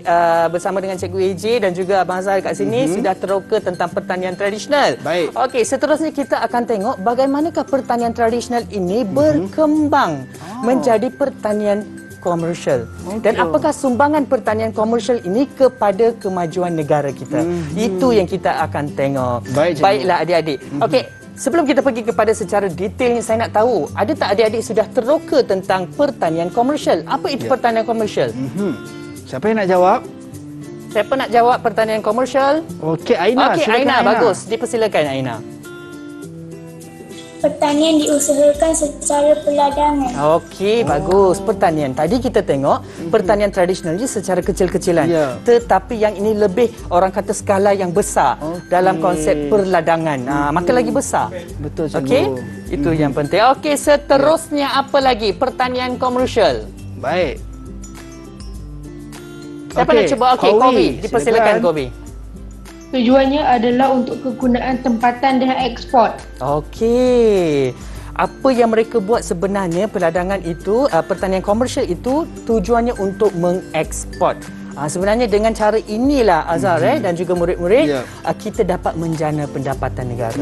B: bersama dengan Cikgu AJ dan juga Abang Azhar kat sini sudah teroka tentang pertanian tradisional.
C: Baik.
B: Okey, seterusnya kita akan tengok bagaimanakah pertanian tradisional ini berkembang menjadi pertanian komersial. Dan apakah sumbangan pertanian komersial ini kepada kemajuan negara kita? Itu yang kita akan tengok.
C: Baik, cikgu.
B: Baiklah adik-adik. Okey, sebelum kita pergi kepada secara detailnya, saya nak tahu, ada tak adik-adik sudah teroka tentang pertanian komersial? Apa itu pertanian komersial?
C: Siapa yang nak jawab?
B: Siapa nak jawab pertanian komersial?
C: Okey, Aina.
B: Okey,
C: silakan,
B: Aina, bagus. Dipersilakan Aina.
F: Pertanian diusahakan secara peladangan.
B: Okey, bagus. Pertanian. Tadi kita tengok pertanian tradisional ni secara kecil-kecilan.
C: Ya.
B: Tetapi yang ini lebih orang kata skala yang besar dalam konsep perladangan. Makin lagi besar.
C: Betul cikgu.
B: Okey, itu yang penting. Okey, seterusnya apa lagi? Pertanian komersial.
C: Baik.
B: Siapa nak cuba? Okey, Kobi. Dipersilakan
C: silakan.
B: Kobi.
E: Tujuannya adalah untuk kegunaan tempatan dan ekspor.
B: Okey. Apa yang mereka buat sebenarnya peladangan itu, pertanian komersial itu tujuannya untuk mengekspor. Sebenarnya dengan cara inilah Azhar dan juga murid-murid kita dapat menjana pendapatan negara.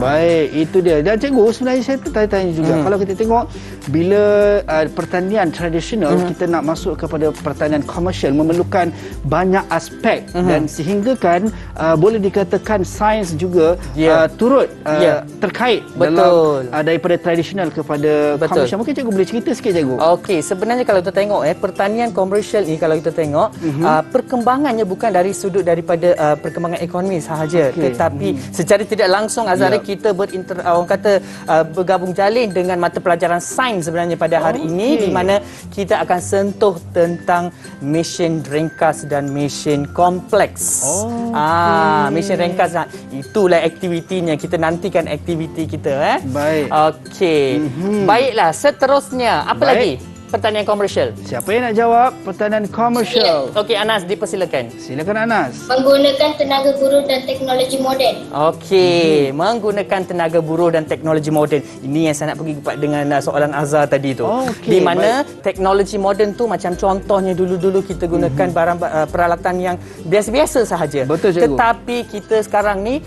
C: Baik, itu dia. Dan cikgu, sebenarnya saya tertanya-tanya juga. Kalau kita tengok bila pertanian tradisional kita nak masuk kepada pertanian komersial memerlukan banyak aspek dan sehingga kan boleh dikatakan sains juga turut terkait dalam daripada tradisional kepada komersial. Mungkin cikgu boleh cerita sikit cikgu.
B: Okey, sebenarnya kalau kita tengok pertanian komersial ni kalau kita tengok perkembangannya bukan dari sudut daripada perkembangan ekonomi sahaja, tetapi secara tidak langsung Azhar kita orang kata bergabung jalin dengan mata pelajaran sains sebenarnya pada hari ini, di mana kita akan sentuh tentang mesin ringkas dan mesin kompleks. Mesin ringkas itulah aktivitinya. Kita nantikan aktiviti kita
C: Baik.
B: Okey. Baiklah, seterusnya apa lagi? Pertanian komersial.
C: Siapa yang nak jawab pertanian komersial?
B: Okey, Anas, dipersilakan.
C: Silakan Anas.
F: Menggunakan tenaga buruh dan teknologi moden.
B: Okey, menggunakan tenaga buruh dan teknologi moden. Ini yang saya nak pergi dengan soalan Azhar tadi tu. Di mana teknologi moden tu macam contohnya dulu-dulu kita gunakan barang peralatan yang biasa-biasa sahaja.
C: Betul, cikgu.
B: Tetapi kita sekarang ni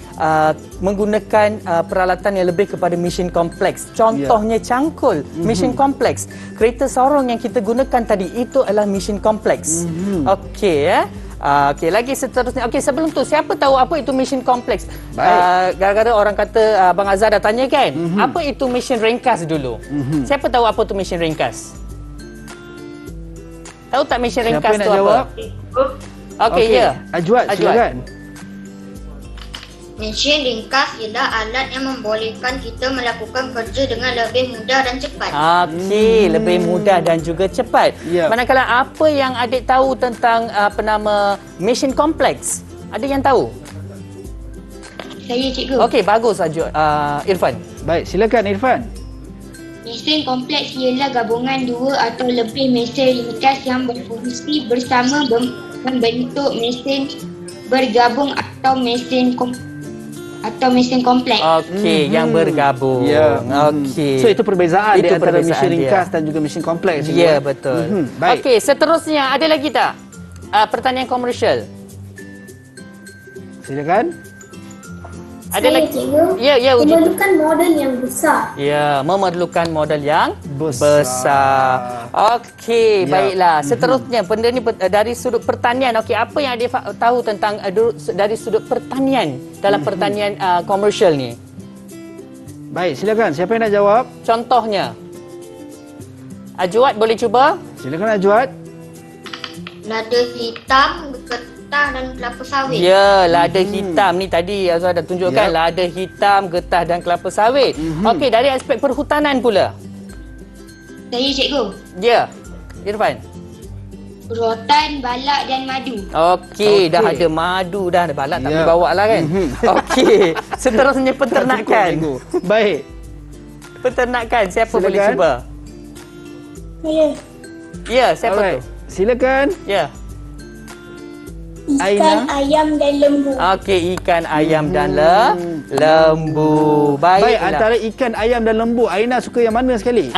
B: menggunakan peralatan yang lebih kepada mesin kompleks. Contohnya cangkul, mesin kompleks. Kereta sorong yang kita gunakan tadi itu adalah mesin kompleks. Okey okey, lagi seterusnya. Okey, sebelum tu siapa tahu apa itu mesin kompleks? Gara-gara orang kata Abang Azhar dah tanya kan, apa itu mesin ringkas dulu? Siapa tahu apa tu mesin ringkas? Tahu tak mesin ringkas tu
C: Siapa nak jawab?
B: apa? Okey, ya.
C: Ajwat, silakan.
F: Mesin ringkas ialah alat yang membolehkan kita melakukan kerja dengan lebih mudah dan cepat.
B: Okey, lebih mudah dan juga cepat. Manakala apa yang adik tahu tentang mesin kompleks? Ada yang tahu?
D: Saya cikgu.
B: Okey, bagus Irfan.
C: Baik, silakan Irfan.
D: Mesin kompleks ialah gabungan dua atau lebih mesin ringkas yang berfungsi bersama membentuk mesin bergabung atau mesin kompleks. atau mesin kompleks.
B: Okey, yang bergabung.
C: Ya.
B: Okey.
C: So itu perbezaan
B: Itu
C: di antara
B: perbezaan
C: mesin
B: dia.
C: ringkas dan juga mesin kompleks. cikgu,
B: Ya,
C: eh?
B: betul.
C: Baik.
B: Okey, seterusnya ada lagi tak? Pertanian komersial.
C: Silakan.
B: Ada
F: Saya,
B: lagi?
F: cikgu.
B: Ya, uji.
F: Memerlukan model yang besar.
B: Ya, memerlukan modal yang
C: Besar.
B: besar. Okey,
C: Ya.
B: baiklah. Seterusnya, benda ni dari sudut pertanian. Okey, apa yang dia tahu tentang dari sudut pertanian dalam pertanian komersial ni?
C: Baik, silakan. Siapa yang nak jawab?
B: Contohnya, Ajwat boleh cuba?
C: Silakan Ajwat.
F: Lada hitam, getah dan kelapa sawit.
B: Ya, lada hitam ni tadi Azhar dah tunjukkan.
C: Ya.
B: Lada hitam, getah dan kelapa sawit. Okey, dari aspek perhutanan pula.
D: Saya cikgu.
B: Ya, Irfan.
D: Rotan, balak dan madu.
B: Okey, dah
C: Okey.
B: ada madu dah. Ada balak tak
C: Ya.
B: boleh bawa lah kan? Okey, seterusnya
C: Cukup,
B: peternakan.
C: cikgu. Baik.
B: Peternakan, siapa boleh
C: Silakan.
B: cuba?
F: Saya.
B: Ya, siapa
C: Alright.
B: tu?
C: Silakan.
B: Ya.
C: Aina.
F: ayam dan lembu.
B: Okey, ikan, ayam dan lembu.
C: Baik,
B: Baiklah.
C: antara ikan, ayam dan lembu, Aina suka yang mana sekali?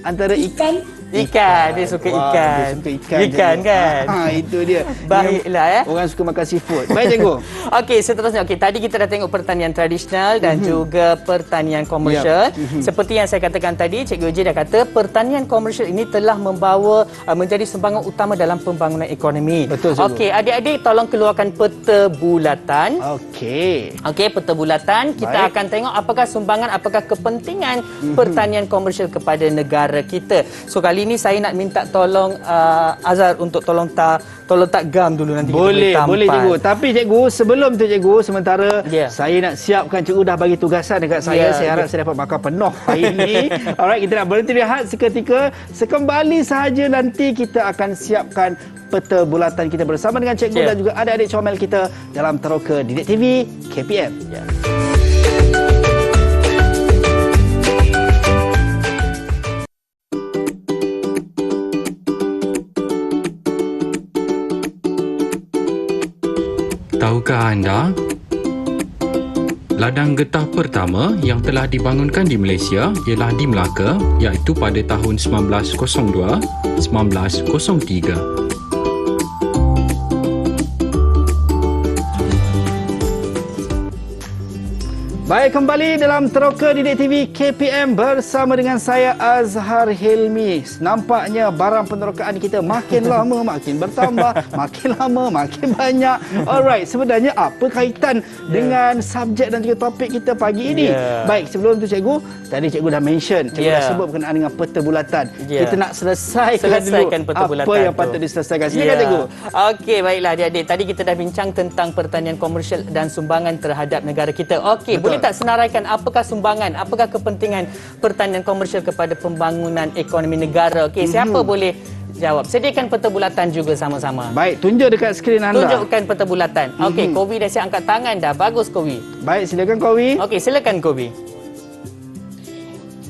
C: Antara ikan.
B: Ikan, dia suka
C: Wah,
B: ikan.
C: dia suka ikan.
B: Ikan
C: cikgu.
B: kan?
C: Itu dia.
B: Baiklah ya.
C: Orang suka makan seafood. Baik, cikgu.
B: Okey, seterusnya. Okey, tadi kita dah tengok pertanian tradisional dan juga pertanian komersial. Seperti yang saya katakan tadi, Cikgu Eji dah kata pertanian komersial ini telah membawa menjadi sumbangan utama dalam pembangunan ekonomi.
C: Betul, Cikgu.
B: Okey, adik-adik tolong keluarkan peta bulatan.
C: Okey.
B: Okey, peta bulatan. Kita
C: Baik.
B: akan tengok apakah sumbangan, apakah kepentingan pertanian komersial kepada negara kita. So kali ini saya nak minta tolong Azhar untuk tolong tak gam dulu nanti
C: Boleh,
B: kita
C: boleh cikgu. Tapi cikgu, sebelum tu cikgu, sementara
B: Ya.
C: saya nak siapkan, cikgu dah bagi tugasan dekat
B: Ya,
C: saya. Saya harap
B: ya.
C: saya dapat makan penuh hari ini. Alright, kita nak berhenti rehat seketika. Sekembali sahaja nanti kita akan siapkan peta bulatan kita bersama dengan cikgu
B: Ya.
C: dan juga adik-adik comel kita dalam Teroka Didik TV KPM.
B: Ya.
G: Tahukah anda? Ladang getah pertama yang telah dibangunkan di Malaysia ialah di Melaka, iaitu pada tahun 1902-1903.
C: Baik, kembali dalam Teroka Didik TV KPM bersama dengan saya Azhar Hilmi. Nampaknya barang penerokaan kita makin lama makin bertambah, makin lama makin banyak. Alright, sebenarnya apa kaitan dengan subjek dan juga topik kita pagi ini?
B: Ya.
C: Baik, sebelum tu cikgu, tadi cikgu dah mention, cikgu
B: Ya.
C: dah sebut berkenaan dengan peta bulatan.
B: Ya.
C: Kita nak selesaikan
B: Selesaikan
C: dulu
B: peta bulatan
C: apa yang
B: tu.
C: patut diselesaikan. Silakan
B: Ya.
C: cikgu.
B: Okey, baiklah adik-adik. Tadi kita dah bincang tentang pertanian komersial dan sumbangan terhadap negara kita. Okey,
C: Betul.
B: boleh tak senaraikan apakah sumbangan, apakah kepentingan pertanian komersial kepada pembangunan ekonomi negara? Okey, siapa boleh jawab? Sediakan peta bulatan juga sama-sama.
C: Baik, tunjuk dekat skrin anda.
B: Tunjukkan peta bulatan. Okey, Kowi dah siap angkat tangan dah. Bagus Kowi.
C: Baik, silakan Kowi.
B: Okey, silakan Kowi.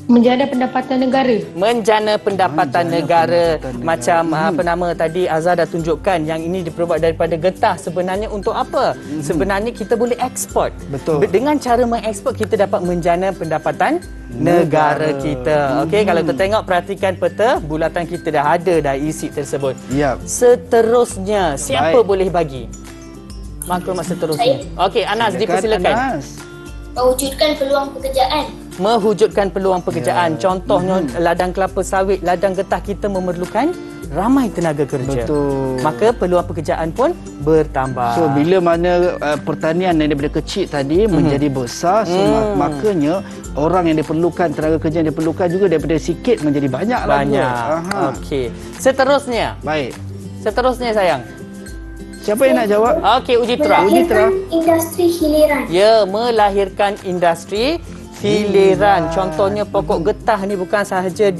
E: Menjana pendapatan negara.
B: Menjana pendapatan negara. Macam apa nama tadi Azhar dah tunjukkan, yang ini diperbuat daripada getah. Sebenarnya untuk apa? Sebenarnya kita boleh ekspor.
C: Betul.
B: Dengan cara mengekspor kita dapat menjana pendapatan negara kita. Okey, kalau kita tengok, perhatikan peta bulatan kita dah ada dah isi tersebut.
C: Ya.
B: Seterusnya, siapa
C: Baik.
B: boleh bagi maklumat seterusnya? Okey, Anas, dipersilakan.
C: Anas.
F: Mewujudkan peluang pekerjaan.
B: Mewujudkan peluang pekerjaan. Contohnya ladang kelapa sawit, ladang getah kita memerlukan ramai tenaga kerja.
C: Betul.
B: Maka peluang pekerjaan pun bertambah.
C: So bila mana pertanian yang daripada kecil tadi menjadi besar, so makanya orang yang diperlukan, tenaga kerja yang diperlukan juga daripada sikit menjadi banyak lah.
B: banyak. Okey. Seterusnya.
C: Baik.
B: Seterusnya sayang.
C: Siapa yang nak jawab?
B: Okey, Ujitra.
F: Melahirkan industri hiliran.
B: Ya, melahirkan industri hiliran. Contohnya pokok getah ni bukan sahaja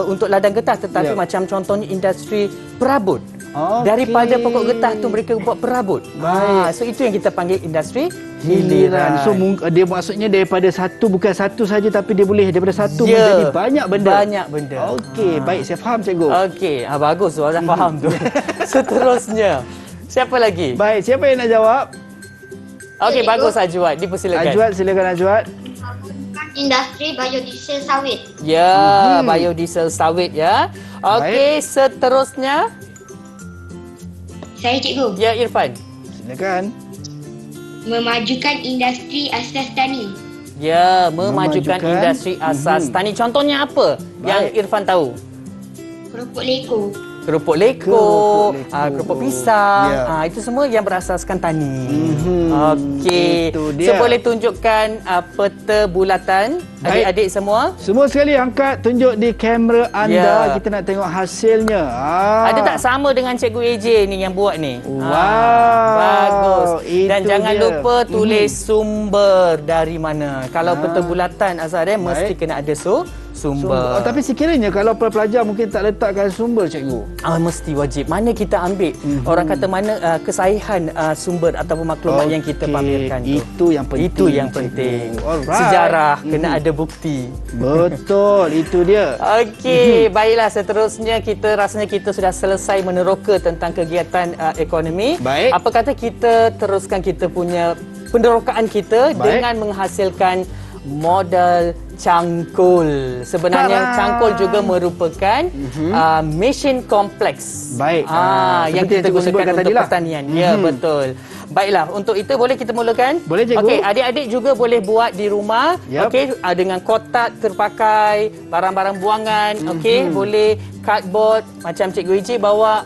B: untuk ladang getah, tetapi
C: Ya.
B: macam contohnya industri perabot.
C: Okey.
B: Daripada pokok getah tu mereka buat perabot.
C: Baik.
B: So itu yang kita panggil industri
C: Hiliran.
B: hiliran.
C: So dia maksudnya daripada satu, bukan satu saja, tapi dia boleh daripada satu
B: Ya,
C: menjadi banyak benda.
B: banyak benda.
C: Okey, baik, saya faham cikgu.
B: Okey, bagus tu, dah faham tu. Seterusnya, siapa lagi?
C: Baik, siapa yang nak jawab?
B: Okey,
F: cikgu.
B: bagus Ajwat. Dipersilakan.
C: Ajwat, silakan Ajwat.
F: Industri biodiesel sawit.
B: Ya, biodiesel sawit ya. Okey, seterusnya.
D: Saya cikgu.
B: Ya, Irfan.
C: Silakan.
D: Memajukan industri asas tani.
B: Ya, memajukan
C: Memajukan.
B: industri asas tani. Contohnya apa yang
C: Baik.
B: Irfan tahu?
D: Kerupuk leko.
B: Kerupuk leko,
C: Kerupuk leko.
B: kerupuk pisang,
C: Ya.
B: itu semua yang berasaskan tani.
C: Mhm.
B: Okey.
C: Itu
B: So
C: dia.
B: boleh tunjukkan peta bulatan
C: Baik.
B: adik-adik semua?
C: Semua sekali angkat, tunjuk di kamera anda.
B: Ya.
C: Kita nak tengok hasilnya.
B: Ada tak sama dengan Cikgu AJ ni yang buat ni?
C: Wow.
B: Bagus. Dan
C: Itu
B: jangan
C: dia.
B: lupa tulis sumber dari mana. Kalau peta bulatan Azhar mesti
C: Baik.
B: kena ada sumber.
C: Oh, tapi sekiranya kalau pelajar mungkin tak letakkan sumber, cikgu.
B: Mesti wajib. Mana kita ambil? Orang kata mana kesahihan sumber ataupun maklumat yang kita pamerkan tu.
C: Itu yang penting.
B: Itu yang
C: cikgu.
B: penting.
C: Alright.
B: Sejarah kena ada bukti.
C: Betul, itu dia.
B: Okey, baiklah, seterusnya rasanya kita sudah selesai meneroka tentang kegiatan ekonomi.
C: Baik.
B: Apa kata kita teruskan kita punya penerokaan kita
C: Baik.
B: dengan menghasilkan modal cangkul. Sebenarnya
C: Tarang.
B: cangkul juga merupakan mesin kompleks.
C: Baik.
B: Yang
C: Seperti yang
B: kita
C: cikgu sebutkan
B: gunakan untuk
C: tadilah.
B: pertanian. Ya, betul. Baiklah, untuk itu boleh kita mulakan?
C: Boleh, cikgu.
B: Okey, adik-adik juga boleh buat di rumah.
C: Yap.
B: Okey, dengan kotak terpakai, barang-barang buangan, okey, boleh cardboard macam Cikgu Iji bawa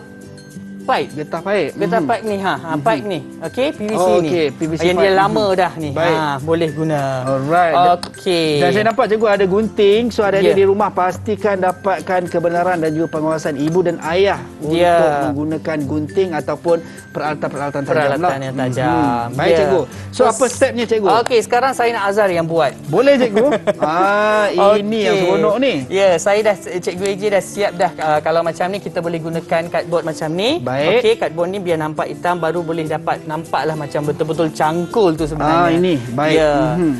B: pipe.
C: Getah baik.
B: Getah pipe ni pipe ni. Okey, PVC
C: Oh,
B: ni.
C: okey, PVC
B: yang
C: pipe.
B: dia lama dah ni.
C: Baik.
B: Boleh guna.
C: Alright.
B: Okey.
C: Dan saya nampak cikgu ada gunting. So adik-adik
B: Ya.
C: di rumah pastikan dapatkan kebenaran dan juga pengawasan ibu dan ayah
B: Ya.
C: untuk menggunakan gunting ataupun peralatan-peralatan tajam lah.
B: Peralatan yang tajam.
C: Baik,
B: Ya.
C: cikgu. So apa stepnya, cikgu?
B: Okey, sekarang saya nak Azhar yang buat.
C: Boleh, cikgu? Ini yang seronok ni.
B: Ya, saya dah Cikgu AJ dah siap dah. Kalau macam ni kita boleh gunakan cardboard macam ni.
C: Baik.
B: Okey, cardboard ni biar nampak hitam baru boleh dapat nampaklah macam betul-betul cangkul tu sebenarnya.
C: Ini, baik.
B: Ya.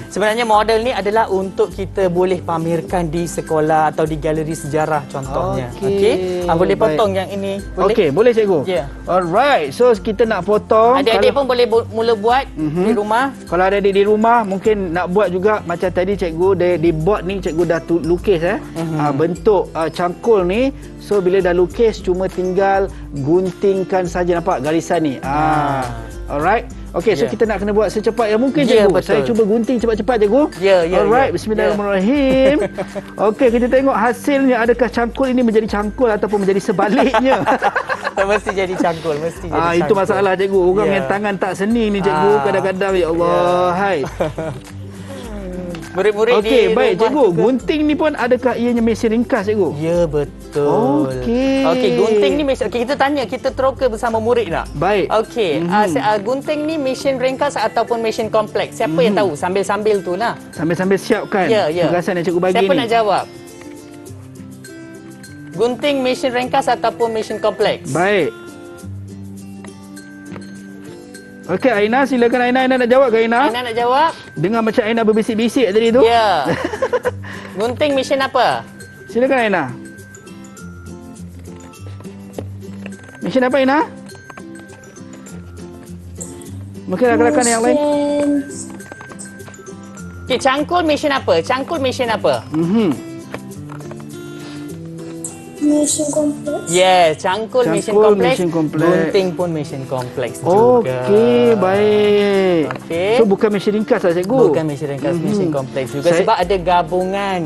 B: Sebenarnya model ni adalah untuk kita boleh pamerkan di sekolah atau di galeri sejarah contohnya.
C: Okey,
B: Boleh
C: baik.
B: potong yang ini. Boleh?
C: Okey, boleh, cikgu?
B: Ya.
C: Alright. So kita nak potong.
B: Adik-adik pun boleh mula buat di rumah.
C: Kalau ada adik di rumah mungkin nak buat juga macam tadi cikgu di board ni cikgu dah lukis bentuk cangkul ni. So bila dah lukis cuma tinggal guntingkan saja, nampak garisan ni. Alright. Okey, so
B: Ya.
C: kita nak kena buat secepat yang mungkin,
B: Ya,
C: cikgu.
B: betul.
C: Saya cuba gunting cepat-cepat, cikgu.
B: Ya.
C: Alright, bismillahirrahmanirrahim. Okey, kita tengok hasilnya, adakah cangkul ini menjadi cangkul ataupun menjadi sebaliknya.
B: Mesti jadi cangkul, mesti jadi
C: Itu
B: cangkul.
C: masalah, cikgu. Orang
B: Ya.
C: yang tangan tak seni ni, cikgu. Kadang-kadang ya Allah, hai.
B: Murid-murid
C: Okey,
B: di
C: baik,
B: rumah
C: cikgu.
B: juga.
C: Gunting ni pun adakah ianya mesin ringkas, cikgu?
B: Ya, betul.
C: Okey.
B: Okey, gunting ni mesin. Okey, kita tanya, kita teroka bersama murid tak?
C: Baik.
B: Okey, gunting ni mesin ringkas ataupun mesin kompleks? Siapa yang tahu? Sambil-sambil tu lah.
C: Sambil-sambil siapkan
B: Ya.
C: tugasan yang cikgu bagi
B: Siapa
C: ni.
B: nak jawab? Gunting mesin ringkas ataupun mesin kompleks?
C: Baik. Okey, Aina, silakan Aina. Aina nak jawab ke, Aina?
B: Aina nak jawab?
C: Dengar macam Aina berbisik-bisik tadi tu.
B: Ya. Gunting mesin apa?
C: Silakan, Aina. Mesin apa, Aina? Mungkin rakan-rakan yang lain.
B: Okey, cangkul mesin apa? Cangkul mesin apa?
F: Mesin kompleks.
B: Yes, cangkul mesin
C: Cangkul
B: kompleks.
C: mesin kompleks.
B: Gunting pun mesin kompleks juga.
C: Okey, baik.
B: Okey.
C: So bukan mesin ringkas lah, cikgu.
B: Bukan mesin ringkas, mesin kompleks juga sebab ada gabungan.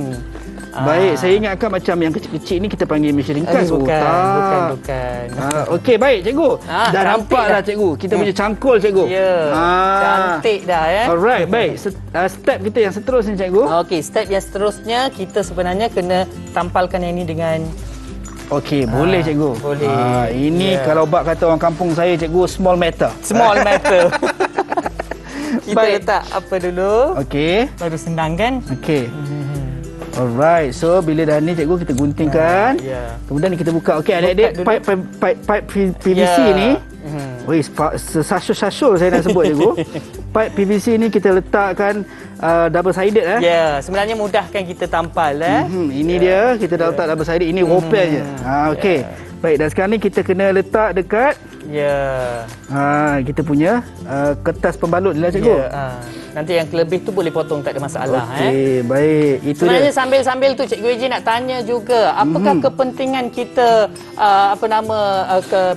C: Baik, saya ingatkan macam yang kecil-kecil ni kita panggil mesin ringkas.
B: Bukan,
C: tak.
B: bukan.
C: Okey, baik, cikgu. Dah
B: cantik
C: nampak
B: dah.
C: dah, cikgu. Kita punya cangkul, cikgu.
B: Ya, cantik dah ya.
C: Alright, baik. Step kita yang seterusnya, cikgu.
B: Okey, step yang seterusnya kita sebenarnya kena tampalkan yang ini dengan
C: Okey, boleh, cikgu.
B: boleh.
C: Ini
B: Ya.
C: kalau bab kata orang kampung saya, cikgu, small matter.
B: small matter. Kita
C: Baik.
B: letak apa dulu?
C: Okey.
B: Baru senang kan?
C: Okey. Alright, so bila dah ni, cikgu, kita guntingkan.
B: Ya.
C: Kemudian kita buka. Okey, adik-adik,
B: Buka
C: pipe PVC
B: Ya.
C: ni. Wih, sesasul-sasul saya nak sebut, cikgu. Pipe PVC ni kita letakkan double sided
B: Ya, sebenarnya mudahkan kita tampal
C: Ini dia, kita dah letak double sided. Ini ropel je. Okey. Baik, dan sekarang ni kita kena letak dekat kita punya kertas pembalut ni lah cikgu.
B: Nanti yang kelebih tu boleh potong, tak ada masalah.
C: Okey, baik. Itu
B: sebenarnya
C: dia.
B: sambil-sambil tu Cikgu AJ nak tanya juga, apakah kepentingan kita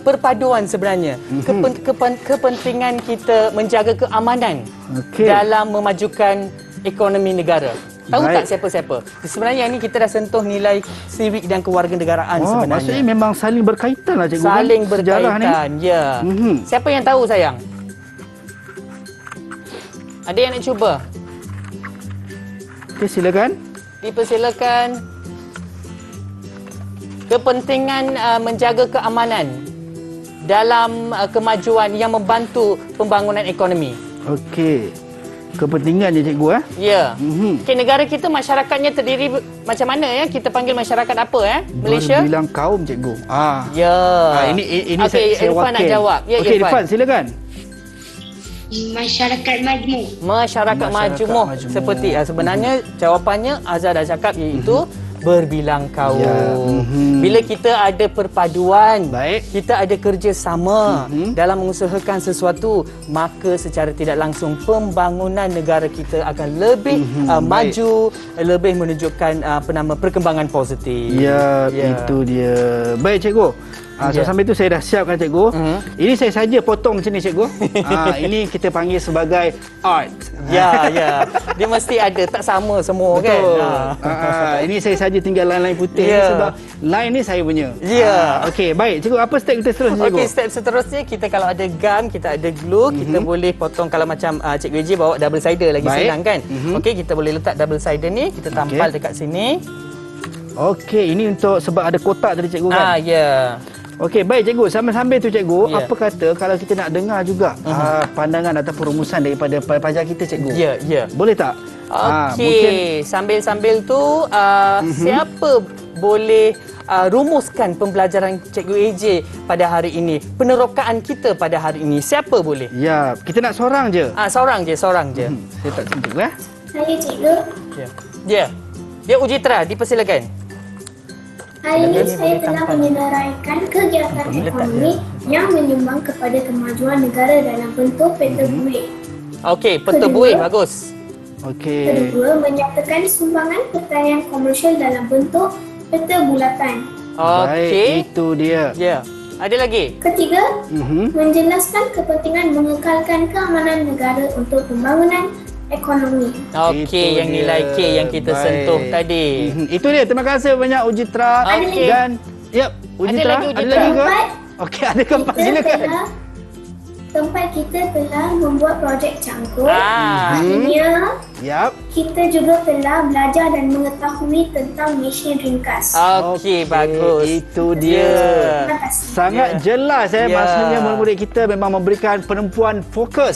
B: perpaduan sebenarnya? Kepentingan kita menjaga keamanan dalam memajukan ekonomi negara. Tahu tak siapa-siapa? Sebenarnya ni kita dah sentuh nilai civic dan kewarganegaraan sebenarnya.
C: Maksudnya memang saling berkaitan lah cikgu.
B: Saling
C: Sejarah
B: berkaitan,
C: ni.
B: ya. Siapa yang tahu sayang? Ada yang nak cuba?
C: Okey, silakan.
B: Dipersilakan. Kepentingan menjaga keamanan dalam kemajuan yang membantu pembangunan ekonomi.
C: Okey. Kepentingan je cikgu
B: Ya. Okey, negara kita masyarakatnya terdiri macam mana ya? Kita panggil masyarakat apa Malaysia?
C: Berbilang kaum cikgu.
B: Ya.
C: Ini
B: Okey,
C: saya
B: Irfan nak
C: wakil.
B: jawab. Ya,
C: Okey, Irfan silakan.
D: Masyarakat majmuk.
B: Masyarakat majmuk. Seperti sebenarnya jawapannya Azhar dah cakap, iaitu berbilang kaum. Bila kita ada perpaduan, kita ada kerjasama dalam mengusahakan sesuatu, maka secara tidak langsung pembangunan negara kita akan lebih maju, lebih menunjukkan perkembangan positif.
C: Ya, itu dia. Baik cikgu. Sampai tu saya dah siapkan cikgu. Ini saya saja potong macam ni cikgu. Ini kita panggil sebagai art.
B: Ya. Dia mesti ada, tak sama semua.
C: Betul.
B: Kan.
C: Ini saya saja tinggal line-line putih sebab line ni saya punya.
B: Ya.
C: Okey, baik cikgu, apa step kita seterusnya cikgu?
B: Okey, step seterusnya kita kalau ada gam, kita ada glue, kita boleh potong. Kalau macam Cikgu AJ bawa double sider lagi senang kan. Okey, kita boleh letak double sider ni, kita tampal dekat sini.
C: Okey, ini untuk sebab ada kotak tadi cikgu kan?
B: Ya.
C: Okey, baik cikgu. Sambil-sambil tu cikgu, apa kata kalau kita nak dengar juga pandangan ataupun rumusan daripada pelajar kita cikgu?
B: Ya.
C: Boleh tak?
B: Okey, sambil-sambil tu siapa boleh rumuskan pembelajaran Cikgu AJ pada hari ini? Penerokaan kita pada hari ini, siapa boleh?
C: Ya, kita nak seorang je.
B: Seorang je.
C: Saya tak tunjuk
F: Saya cikgu.
B: Ya. Ya, Ujitra, dipersilakan.
F: Hari ini saya telah menyenaraikan kegiatan ekonomi yang menyumbang kepada kemajuan negara dalam bentuk peta buih.
B: Okey, peta buih bagus.
C: Okey.
F: Kedua, menyatakan sumbangan pertanian komersial dalam bentuk peta bulatan.
B: Okey.
C: Itu dia.
B: Ya. Ada lagi?
F: Ketiga, menjelaskan kepentingan mengekalkan keamanan negara untuk pembangunan ekonomi.
B: Okey, yang nilai K yang kita sentuh tadi.
C: Itu dia. Terima kasih banyak Ujitra. Dan Ujitra. Ada lagi ke? Okey, ada keempat, silakan.
F: Tempat kita telah membuat projek cangkul. Akhirnya, kita juga telah belajar dan mengetahui tentang mesin ringkas.
B: Okey, bagus.
C: Itu dia. Sangat jelas maksudnya murid-murid kita memang memberikan penumpuan fokus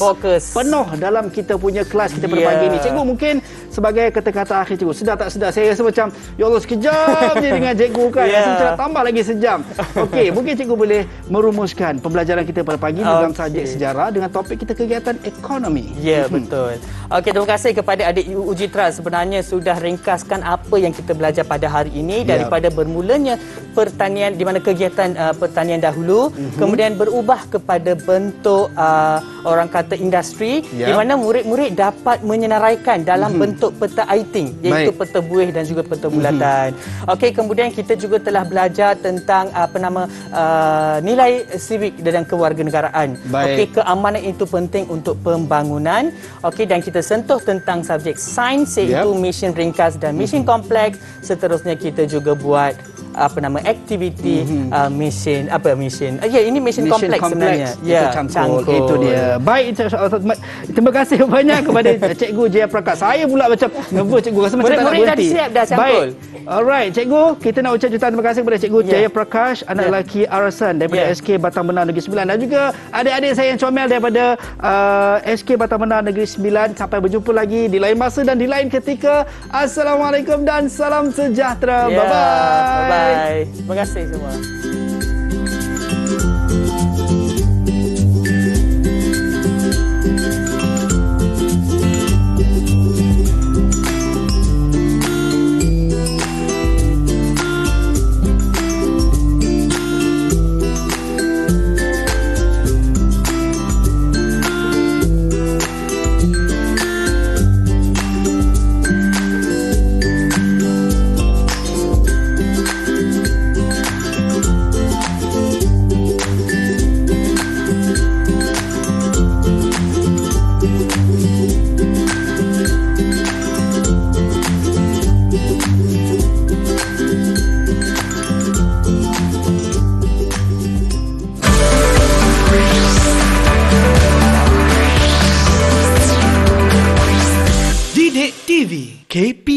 C: penuh dalam kita punya kelas kita pada pagi ini. Cikgu mungkin sebagai kata-kata akhir cikgu, sedar tak sedar saya rasa macam ya Allah sekejap je dengan cikgu kan. Rasa macam nak tambah lagi sejam. Okey, mungkin cikgu boleh merumuskan pembelajaran kita pada pagi ini dalam subjek sejarah dengan topik kita kegiatan ekonomi.
B: Ya, betul. Okey, terima kasih kepada adik Ujitra, sebenarnya sudah ringkaskan apa yang kita belajar pada hari ini daripada bermulanya pertanian, di mana kegiatan pertanian dahulu kemudian berubah kepada bentuk orang kata industri, di mana murid-murid dapat menyenaraikan dalam bentuk peta iting, iaitu peta buih dan juga peta bulatan. Okey, kemudian kita juga telah belajar tentang nilai civic dan kewarganegaraan. Okey, keamanan itu penting untuk pembangunan. Okey, dan kita sentuh tentang subjek sains, iaitu mesin ringkas dan mesin kompleks. Seterusnya kita juga buat aktiviti mesin ini mesin kompleks sebenarnya.
C: Ya, cangkul. Itu dia. Baik, terima kasih banyak kepada Cikgu Jaya Prakash. Saya pula macam nervous cikgu, rasa macam tak nak berhenti.
B: Dah siap dah cangkul.
C: Baik. Alright, cikgu, kita nak ucap jutaan terima kasih kepada Cikgu Jaya Prakash, anak lelaki Arasan daripada SK Batang Benar Negeri 9, dan juga adik-adik saya yang comel daripada SK Batang Benar Negeri 9. Sampai berjumpa lagi di lain masa dan di lain ketika. Assalamualaikum dan salam sejahtera. Bye-bye.
B: Bye. Terima kasih semua.
A: Didik TV KPM